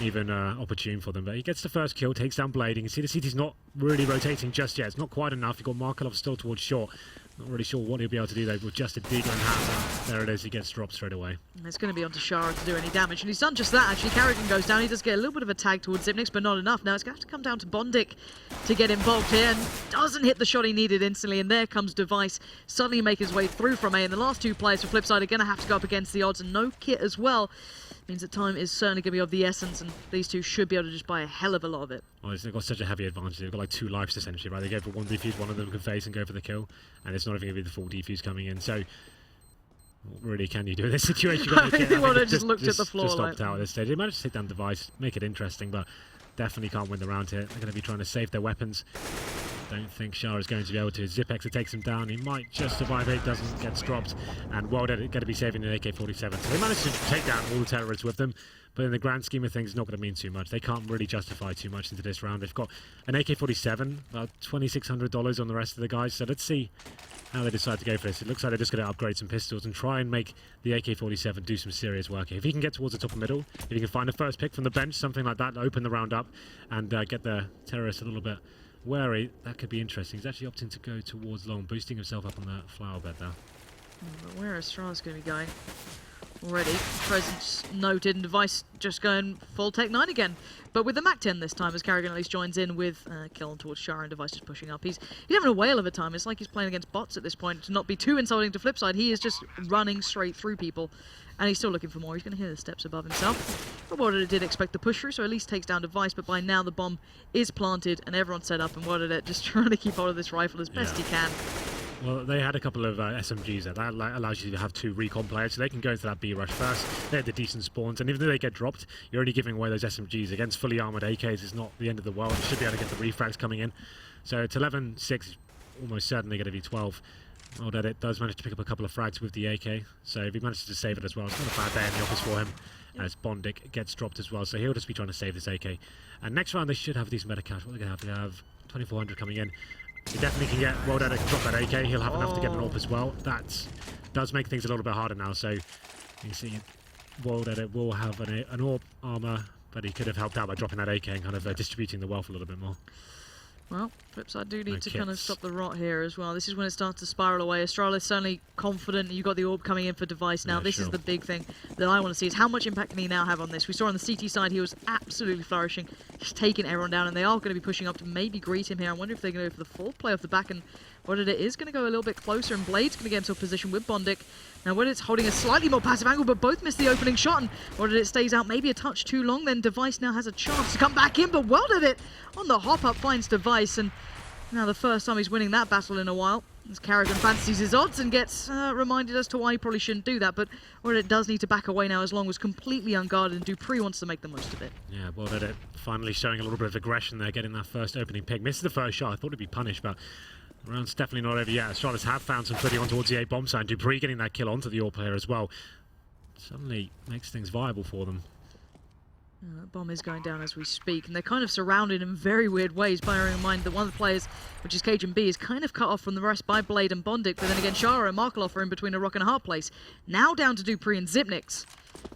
even opportune for them. But he gets the first kill, takes down Blade. You can see the CT's not really rotating just yet. It's not quite enough. You've got Markov still towards short. Not really sure what he'll be able to do though with just a Deagle and hat. There it is, he gets dropped straight away. And it's going to be onto Shara to do any damage, and he's done just that actually. Carrigan goes down, he does get a little bit of a tag towards Zipnix, but not enough. Now it's going to have to come down to Bondik to get involved here, and doesn't hit the shot he needed instantly, and there comes Device, suddenly make his way through from A, and the last two players for FlipSid are going to have to go up against the odds, and no kit as well. Means that time is certainly going to be of the essence, and these two should be able to just buy a hell of a lot of it. Oh, they've got such a heavy advantage. They've got like 2 lives essentially, right? They go for one defuse, one of them can face and go for the kill, and it's not even going to be the full defuse coming in. So, what really can you do in this situation? They would have just looked at the floor. Just stopped out at this stage. They managed to take down Device, make it interesting, but definitely can't win the round here. They're going to be trying to save their weapons. Don't think Shara is going to be able to. Zipex takes him down. He might just survive it. Doesn't get dropped. And World Edit going to be saving an AK-47. So they managed to take down all the terrorists with them. But in the grand scheme of things, it's not going to mean too much. They can't really justify too much into this round. They've got an AK-47, about $2,600 on the rest of the guys. So let's see how they decide to go for this. It looks like they're just going to upgrade some pistols and try and make the AK-47 do some serious work here. If he can get towards the top and middle, if he can find a first pick from the bench, something like that, open the round up and get the terrorists a little bit wary, that could be interesting. He's actually opting to go towards long, boosting himself up on the flower bed there. But where is Astralis going to be going? Already, presence noted, and Device just going full Tech-9 again. But with the Mac-10 this time, as Carrigan at least joins in with kill towards Shara, and Device just pushing up. He's having a whale of a time. It's like he's playing against bots at this point. To not be too insulting to FlipSid, he is just running straight through people. And he's still looking for more. He's going to hear the steps above himself. But World Edit did expect the push through, so at least takes down Device. But by now the bomb is planted and everyone's set up, and World Edit just trying to keep hold of this rifle as best he can. Well, they had a couple of SMGs there. That allows you to have 2 recon players, so they can go into that B rush first. They had the decent spawns, and even though they get dropped, you're only giving away those SMGs. Against fully armoured AKs, it's not the end of the world. You should be able to get the refrags coming in. So it's 11-6, almost certainly going to be 12. World Edit does manage to pick up a couple of frags with the AK, so if he manages to save it as well, it's not a bad day in the office for him, as Bondik gets dropped as well, so he'll just be trying to save this AK. And next round they should have a decent amount of cash. What are they going to have? They have 2,400 coming in. He definitely can get World Edit to drop that AK. He'll have enough to get an AWP as well. That does make things a little bit harder now. So you see World Edit will have an orb armor, but he could have helped out by dropping that AK and kind of distributing the wealth a little bit more. Well, FlipSid do need No to kind of kits. stop the rot here as well. This is when it starts to spiral away. Astralis certainly confident. You've got the orb coming in for Device now. Yeah, This is sure. the big thing that I want to see is how much impact can he now have on this. We saw on the CT side he was absolutely flourishing, just taking everyone down, and they are going to be pushing up to maybe greet him here. I wonder if they're going to go for the full play off the back, and What It is going to go a little bit closer, and Blade's going to get himself positioned with Bondic. Now What It's holding a slightly more passive angle, but both missed the opening shot, and What It stays out maybe a touch too long. Then Device now has a chance to come back in, but It on the hop up finds Device, and now the first time he's winning that battle in a while. As Carrigan fancies his odds and gets reminded as to why he probably shouldn't do that, but It does need to back away now as Long was completely unguarded, and Dupree wants to make the most of it. Yeah, well, It finally showing a little bit of aggression there, getting that first opening pick. Misses the first shot. I thought it'd be punished, but the round's definitely not over yet. Astralis have found some footing on towards the A bomb side. Dupree getting that kill onto the AWP player as well. Suddenly makes things viable for them. That bomb is going down as we speak, and they're kind of surrounded in very weird ways, bearing in mind that one of the players, which is Cajun B, is kind of cut off from the rest by Blade and Bondic, but then again Shara and Markelov are in between a rock and a hard place. Now down to Dupree and Zipnix.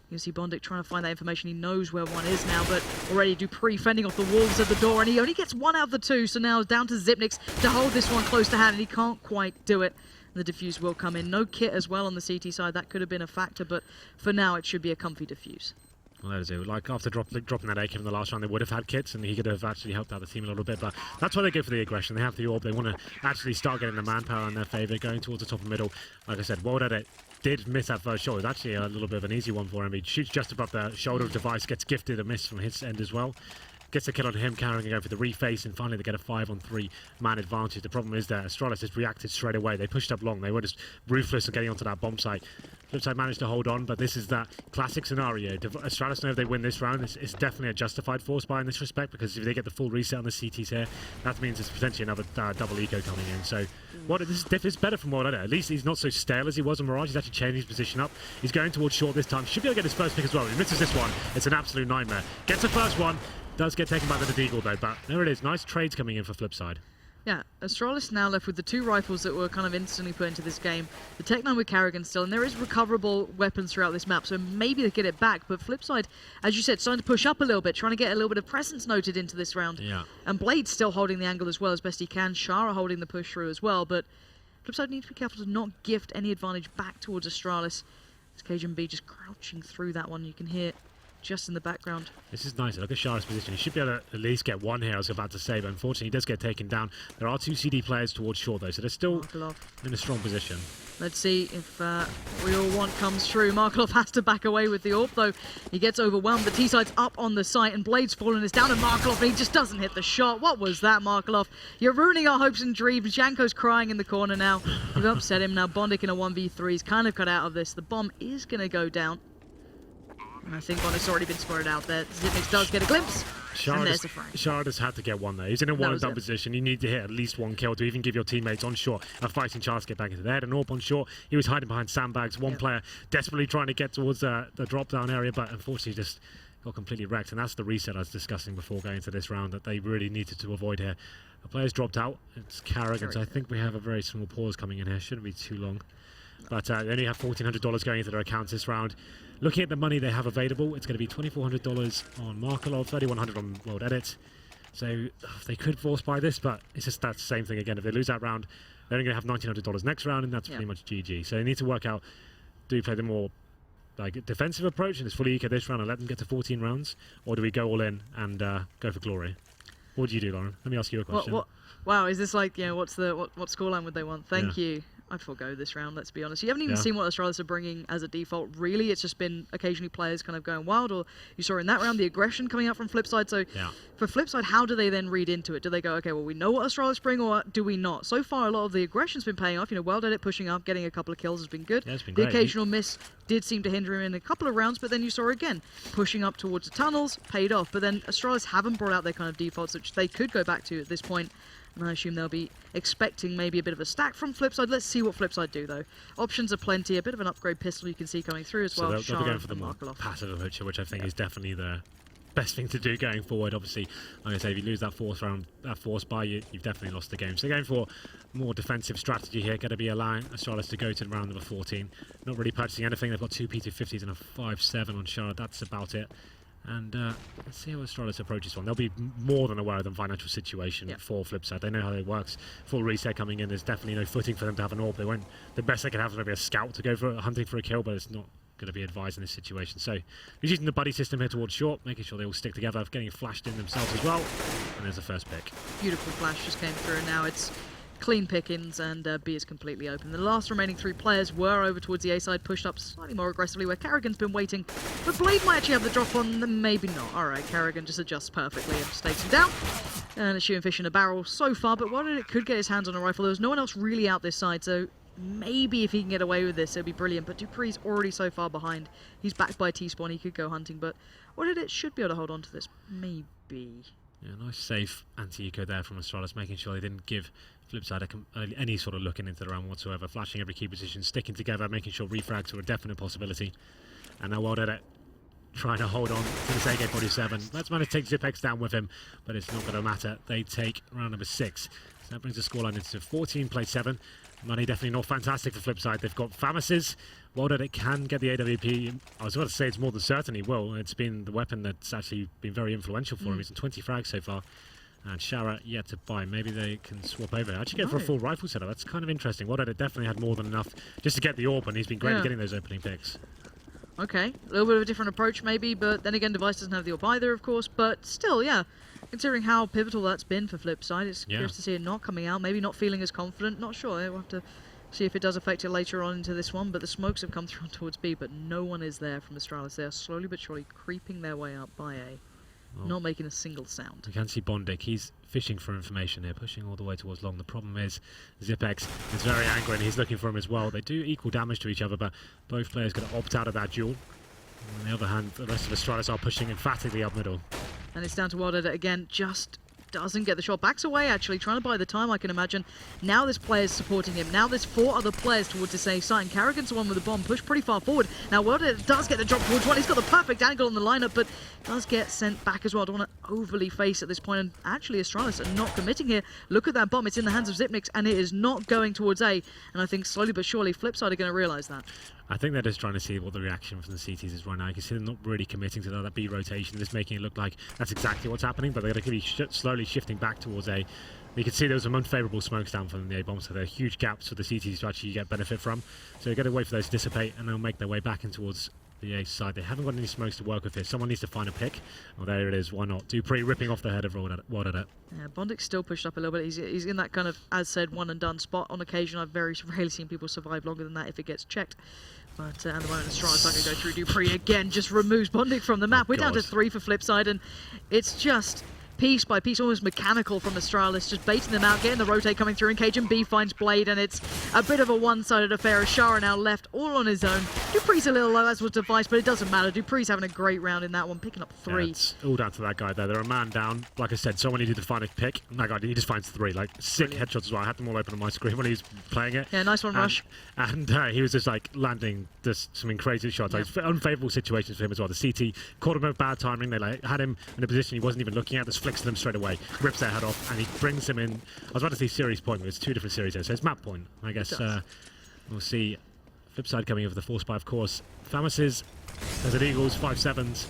You see Bondic trying to find that information. He knows where one is now, but already Dupree fending off the wolves at the door, and he only gets one out of the two, so now down to Zipnix to hold this one close to hand, and he can't quite do it. The defuse will come in. No kit as well on the CT side. That could have been a factor, but for now it should be a comfy defuse. Well, that is it. Like, after dropping that AK in the last round, they would have had kits, and he could have actually helped out the team a little bit, but that's why they go for the aggression. They have the orb. They want to actually start getting the manpower in their favour, going towards the top and middle. Like I said, World Edit did miss that first shot. It was actually a little bit of an easy one for him. He shoots just above the shoulder of Device, gets gifted a miss from his end as well. Gets a kill on him, carrying going for the reface, and finally they get a 5-on-3 man advantage. The problem is that Astralis has reacted straight away. They pushed up long. They were just ruthless of getting onto that bomb site. FlipSid managed to hold on, but this is that classic scenario. Astralis know if they win this round, it's definitely a justified force buy in this respect, because if they get the full reset on the CTs here, that means it's potentially another double eco coming in. So this is better from World Edit. At least he's not so stale as he was on Mirage. He's actually changing his position up. He's going towards short this time. Should be able to get his first pick as well. He misses this one. It's an absolute nightmare. Gets the first one. Does get taken by the Deagle though, but there it is. Nice trades coming in for FlipSid. Yeah, Astralis now left with the two rifles that were kind of instantly put into this game. The Tech-9 with Carrigan still, and there is recoverable weapons throughout this map, so maybe they get it back. But FlipSid, as you said, starting to push up a little bit, trying to get a little bit of presence noted into this round. Yeah. And Blade's still holding the angle as well as best he can. Shara holding the push through as well, but FlipSid need to be careful to not gift any advantage back towards Astralis. As Cajun B just crouching through that one, you can hear just in the background. This is nice. Look at Shara's position. He should be able to at least get one here, I was about to say, but unfortunately he does get taken down. There are two CD players towards short though, so they're still in a strong position. Let's see if we all want comes true. Markelov has to back away with the AWP though. He gets overwhelmed. The T-side's up on the site, and Blade's fallen. It's down to Markelov, and he just doesn't hit the shot. What was that, Markelov? You're ruining our hopes and dreams. Janko's crying in the corner now. You've upset him. Now Bondic in a 1v3. He's kind of cut out of this. The bomb is going to go down. And I think one has already been spotted out there. Zipnix does get a glimpse, and there's a frag. Shara just had to get one there. He's in a one-and-done position. You need to hit at least one kill to even give your teammates on short a fighting chance to get back into there. An AWP on short. He was hiding behind sandbags. One player desperately trying to get towards the drop-down area, but unfortunately just got completely wrecked. And that's the reset I was discussing before going into this round that they really needed to avoid here. The player's dropped out. It's Carrigan, so I think we have a very small pause coming in here. Shouldn't be too long. But they only have $1,400 going into their accounts this round. Looking at the money they have available, it's going to be $2,400 on Markelov, $3,100 on World Edit. So they could force buy this, but it's just that same thing again. If they lose that round, they're only going to have $1,900 next round, and that's pretty much GG. So they need to work out, do we play the more defensive approach and it's fully eco this round and let them get to 14 rounds, or do we go all in and go for glory? What do you do, Lauren? Let me ask you a question. Wow, is this like, what scoreline would they want? Thank you. I'd forgo this round, let's be honest. You haven't even seen what Astralis are bringing as a default, really. It's just been occasionally players kind of going wild, or you saw in that round the aggression coming out from FlipSid. So for FlipSid, how do they then read into it? Do they go, okay, well, we know what Astralis bring, or do we not? So far, a lot of the aggression's been paying off. World Edit pushing up, getting a couple of kills has been good. Yeah, it's been the great. Occasional miss did seem to hinder him in a couple of rounds, but then you saw again, pushing up towards the tunnels, paid off. But then Astralis haven't brought out their kind of defaults, which they could go back to at this point. And I assume they'll be expecting maybe a bit of a stack from FlipSid. Let's see what FlipSid do, though. Options are plenty. A bit of an upgrade pistol you can see coming through as well. So they'll be going for the more passive approach, which I think is definitely the best thing to do going forward. Obviously, like I say, if you lose that force buy, you've definitely lost the game. So they're going for more defensive strategy here. Going to be allowing Astralis to go to round number 14. Not really purchasing anything. They've got 2 P250s and a 5.7 on Charlotte. That's about it. And let's see how Astralis approaches one. They'll be more than aware of the financial situation for FlipSid. They know how it works. Full reset coming in. There's definitely no footing for them to have an AWP. They won't. The best they can have is maybe a scout to go for hunting for a kill, but it's not going to be advised in this situation. So he's using the buddy system here towards short, making sure they all stick together, getting flashed in themselves as well. And there's the first pick. Beautiful flash just came through, and now it's clean pickings, and B is completely open. The last remaining 3 players were over towards the A side, pushed up slightly more aggressively, where Carrigan's been waiting. But Blade might actually have the drop on them, maybe not. Alright, Carrigan just adjusts perfectly and just takes him down. And it's shooting fish in a barrel so far, but Wilded it could get his hands on a rifle. There was no one else really out this side, so maybe if he can get away with this, it'll be brilliant. But dupree's already so far behind. He's backed by T-Spawn, he could go hunting, but Wilded it should be able to hold on to this. Maybe. Yeah, nice safe anti-eco there from Astralis, making sure they didn't give FlipSid any sort of looking into the round whatsoever, flashing every key position, sticking together, making sure refrags were a definite possibility. And now Wilded trying to hold on to this AK-47. Let's manage to take Zipex down with him, but it's not going to matter. They take round number 6. So that brings the scoreline into 14, play 7. Money definitely not fantastic for FlipSid. They've got Famises. Wilded it can get the AWP. I was about to say it's more than certain he will. It's been the weapon that's actually been very influential for him. He's in 20 frags so far. And Shara yet to buy. Maybe they can swap over. Actually get for a full rifle setup. That's kind of interesting. Wilded it definitely had more than enough just to get the AWP, and he's been great at getting those opening picks. Okay, a little bit of a different approach maybe, but then again, Device doesn't have the AWP either, of course, but still, yeah. Considering how pivotal that's been for FlipSid, it's curious to see it not coming out, maybe not feeling as confident, not sure. We'll have to see if it does affect it later on into this one, but the smokes have come through towards B, but no one is there from Astralis. They are slowly but surely creeping their way up by A, not making a single sound. You can see Bondic, he's fishing for information here, pushing all the way towards long. The problem is Zipex is very angry and he's looking for him as well. They do equal damage to each other, but both players going to opt out of that duel. On the other hand, the rest of Astralis are pushing emphatically up middle. And it's down to Wilded again, just doesn't get the shot. Backs away, actually, trying to buy the time, I can imagine. Now this player's supporting him. Now there's 4 other players towards the same site, and Carrigan's the one with the bomb, pushed pretty far forward. Now Wilded does get the drop towards one. He's got the perfect angle on the lineup, but does get sent back as well. Don't want to overly face at this point, and actually Astralis are not committing here. Look at that bomb. It's in the hands of Zipnix, and it is not going towards A. And I think slowly but surely FlipSid are going to realise that. I think they're just trying to see what the reaction from the CTs is right now. You can see them not really committing to that B rotation, just making it look like that's exactly what's happening, but they're going to be slowly shifting back towards A. You can see there was some unfavourable smokes down from the A bomb, so there are huge gaps for the CTs to actually get benefit from. So you've got to wait for those to dissipate, and they'll make their way back in towards the A side. They haven't got any smokes to work with here. Someone needs to find a pick. Oh, there it is. Why not? dupreeh ripping off the head of Wilded it. Yeah, Bondic's still pushed up a little bit. He's in that kind of, as said, one and done spot. On occasion, I've very rarely seen people survive longer than that if it gets checked. But at the moment, Astralis not going to go through. dupreeh again just removes Bondic from the map. We're down to 3 for FlipSid, and it's just piece by piece, almost mechanical from Astralis, just baiting them out, getting the rotate coming through, and Cajun B finds Blade, and it's a bit of a one-sided affair. Shara now left all on his own. dupreeh's a little low, as was Device, but it doesn't matter. dupreeh's having a great round in that one, picking up 3. Yeah, it's all down to that guy there. They're a man down. Like I said, someone needed to find a pick, and that guy, he just finds 3. Like, sick headshots as well. I had them all open on my screen when he was playing it. Yeah, nice one, Rush. And he was just, like, landing just some crazy shots. Like, unfavourable situations for him as well. The CT caught him at bad timing. They like had him in a position he wasn't even looking at, just flicks to them straight away. Rips their head off, and he brings him in. I was about to say series point, but it's 2 different series there, so it's map point. I guess we'll see FlipSid coming over the force by, of course. Famises, there's an Eagles, 5.7s,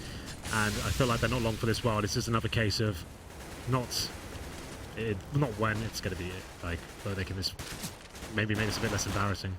and I feel like they're not long for this world. It's just another case of not when it's going to be like, where they can just maybe make this a bit less embarrassing.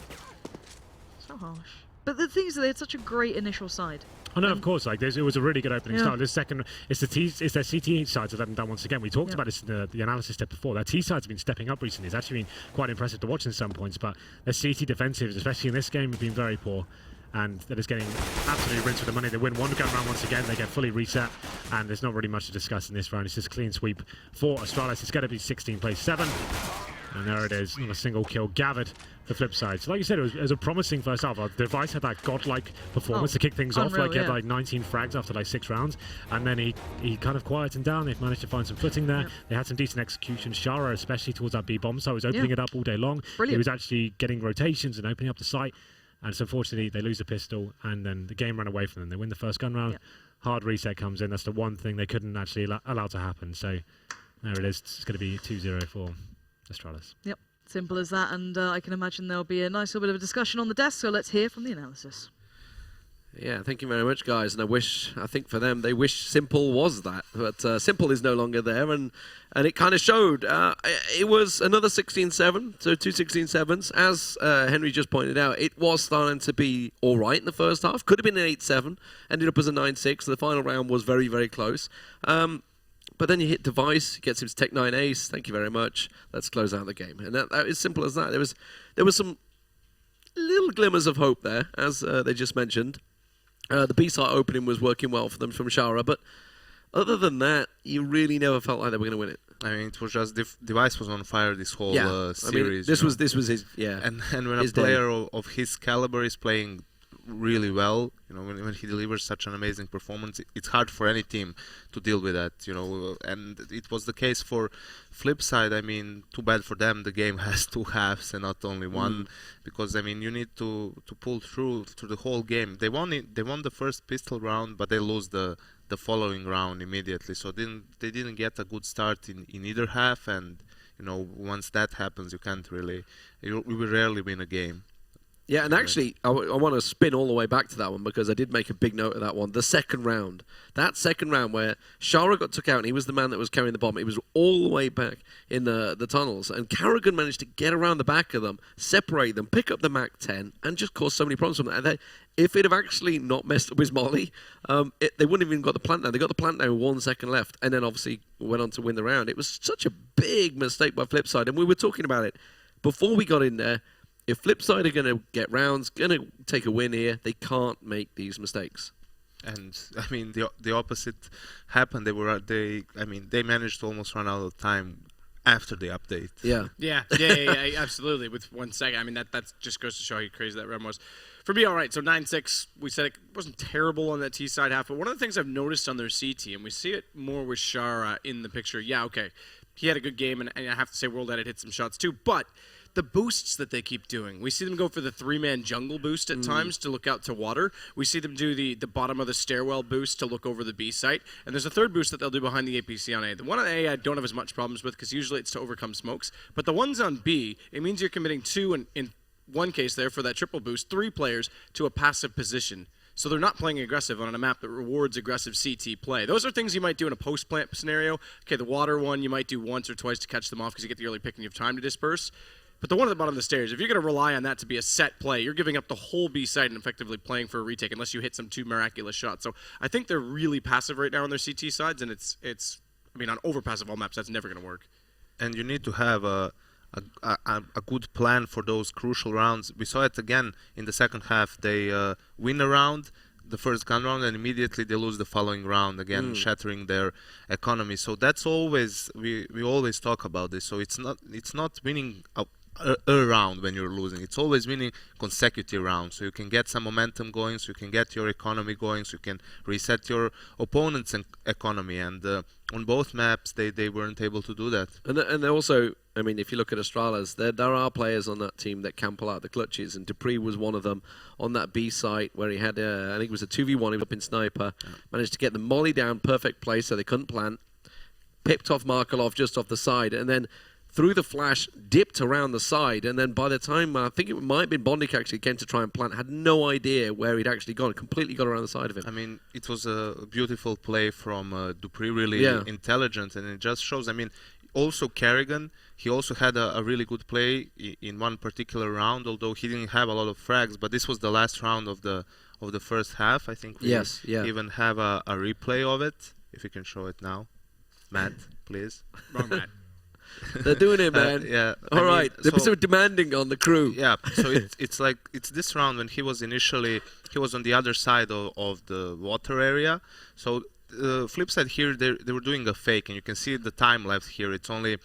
So harsh. But the thing is, they had such a great initial side. Oh no, of course. Like it was a really good opening start. This second, it's their CT sides that haven't done once again. We talked about this in the analysis step before. Their T sides have been stepping up recently. It's actually been quite impressive to watch in some points. But their CT defensives, especially in this game, have been very poor. And they're just getting absolutely rinsed with the money. They win one gun round once again. They get fully reset, and there's not really much to discuss in this round. It's just clean sweep for Astralis. It's going to be 16 plays 7. And there it is, not a single kill gathered for FlipSid. So like you said, it was a promising first half. Device had that godlike performance to kick things off. Like he had like 19 frags after like 6 rounds. And then he kind of quietened down. They've managed to find some footing there. They had some decent execution. Shara, especially towards that B bomb, so he was opening it up all day long. He was actually getting rotations and opening up the site. And so unfortunately, they lose the pistol, and then the game ran away from them. They win the first gun round. hard reset comes in. That's the one thing they couldn't actually allow to happen. So there it is. It's going to be 2-0 for Astralis. Yep, simple as that. And I can imagine there'll be a nice little bit of a discussion on the desk. So let's hear from the analysis. Yeah, thank you very much, guys. And I think for them, they wish Simple was that. But Simple is no longer there, and it kind of showed. It was another 16-7, so 2 16-7s. As Henry just pointed out, it was starting to be all right in the first half. Could have been an 8-7, ended up as a 9-6. The final round was very, very close. But then you hit Device, gets his Tech 9 ace. Thank you very much. Let's close out the game. And that is simple as that. There was some little glimmers of hope there, as they just mentioned. The B-side opening was working well for them from Shara, but other than that, you really never felt like they were going to win it. I mean, it was just Device was on fire this whole series. I mean, this was his And when a player of his caliber is playing really well, when he delivers such an amazing performance, it's hard for any team to deal with that, and it was the case for FlipSid. I mean, too bad for them, the game has 2 halves and not only one, because I mean, you need to pull through the whole game. They won the first pistol round, but they lose the following round immediately, so they didn't get a good start in either half, and once that happens, you will rarely win a game. Yeah, and actually, I want to spin all the way back to that one, because I did make a big note of that one. The second round. That second round where Shara got took out and he was the man that was carrying the bomb. He was all the way back in the tunnels. And Carrigan managed to get around the back of them, separate them, pick up the MAC-10, and just cause so many problems from that. If it had actually not messed up with Molly, they wouldn't have even got the plant down. They got the plant down with 1 second left, and then obviously went on to win the round. It was such a big mistake by FlipSid, and we were talking about it before we got in there. If FlipSid are going to get rounds, going to take a win here, they can't make these mistakes. And I mean, the opposite happened. They managed to almost run out of time after the update. Yeah, absolutely. With 1 second, I mean that just goes to show how crazy that round was. For me, all right. So 9-6, we said it wasn't terrible on that T side half, but one of the things I've noticed on their CT, and we see it more with Shara in the picture. Yeah, okay, he had a good game, and I have to say, World Edit hit some shots too, but the boosts that they keep doing. We see them go for the 3-man jungle boost at times to look out to water. We see them do the bottom of the stairwell boost to look over the B site. And there's a third boost that they'll do behind the APC on A. The one on A I don't have as much problems with because usually it's to overcome smokes. But the ones on B, it means you're committing 2, and in one case there for that triple boost, 3 players to a passive position. So they're not playing aggressive on a map that rewards aggressive CT play. Those are things you might do in a post-plant scenario. Okay, the water one you might do once or twice to catch them off because you get the early pick and you have time to disperse. But the one at the bottom of the stairs, if you're going to rely on that to be a set play, you're giving up the whole B side and effectively playing for a retake unless you hit some 2 miraculous shots. So I think they're really passive right now on their CT sides, and it's I mean, on Overpass of all maps, that's never going to work. And you need to have a good plan for those crucial rounds. We saw it again in the second half. They win a round, the first gun round, and immediately they lose the following round, again shattering their economy. So that's always, we always talk about this. So it's not winning a round when you're losing. It's always winning consecutive rounds, so you can get some momentum going, so you can get your economy going, so you can reset your opponent's economy. And on both maps, they weren't able to do that. And they also, I mean, if you look at Astralis, there are players on that team that can pull out the clutches, and Dupree was one of them on that B site where he had, I think it was a 2v1, he was up in Sniper, managed to get the molly down, perfect place so they couldn't plant, pipped off Markelov just off the side, and then through the flash, dipped around the side, and then by the time, I think it might have been Bondik actually came to try and plant, had no idea where he'd actually gone, completely got around the side of him. I mean, it was a beautiful play from Dupree, really intelligent, and it just shows, I mean, also Carrigan, he also had a really good play in one particular round, although he didn't have a lot of frags, but this was the last round of the first half. I think we even have a replay of it, if you can show it now. Matt, please. Wrong Matt. They're doing it, man. All right. They're so demanding on the crew. Yeah. So it's this round when he was on the other side of the water area. So FlipSid here, they were doing a fake, and you can see the time left here. It's only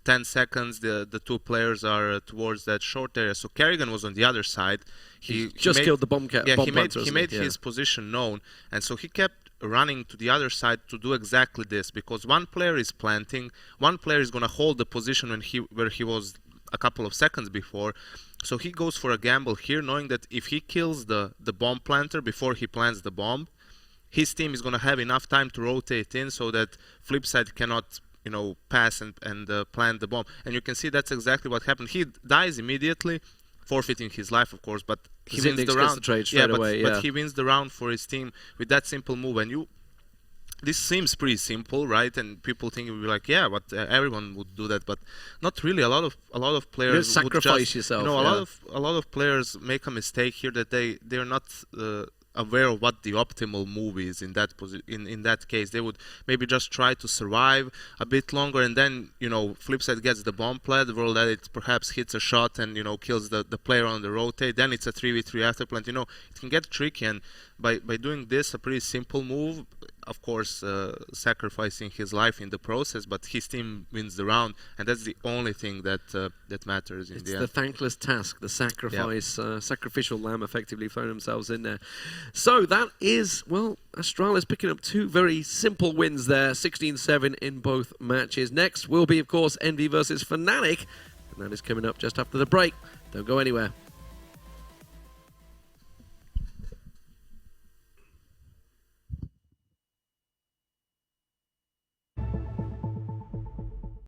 10 seconds. The 2 players are towards that short area. So Carrigan was on the other side. He just killed the bomb planter. He made his position known, and so he kept running to the other side to do exactly this, because one player is planting, one player is going to hold the position where he was a couple of seconds before. So he goes for a gamble here, knowing that if he kills the bomb planter before he plants the bomb, his team is going to have enough time to rotate in so that FlipSid cannot, you know, pass and plant the bomb. And you can see that's exactly what happened. He dies immediately, forfeiting his life, of course, but he wins the round. But he wins the round for his team with that simple move. And this seems pretty simple, right? And people think it would be like, yeah, but everyone would do that, but not really. A lot of players you sacrifice yourself. You know, a lot of players make a mistake here that they're not aware of what the optimal move is in that in that case. They would maybe just try to survive a bit longer, and then, you know, FlipSid gets the bomb plant, while that it perhaps hits a shot and, you know, kills the player on the rotate. Then it's a 3v3 after plant. You know, it can get tricky, and by doing this, a pretty simple move, of course, sacrificing his life in the process, but his team wins the round, and that's the only thing that that matters in the end. It's the thankless task, the sacrifice, sacrificial lamb effectively throwing themselves in there. So that is, well, Astralis picking up 2 very simple wins there, 16-7 in both matches. Next will be, of course, Envy versus Fnatic, and that is coming up just after the break. Don't go anywhere.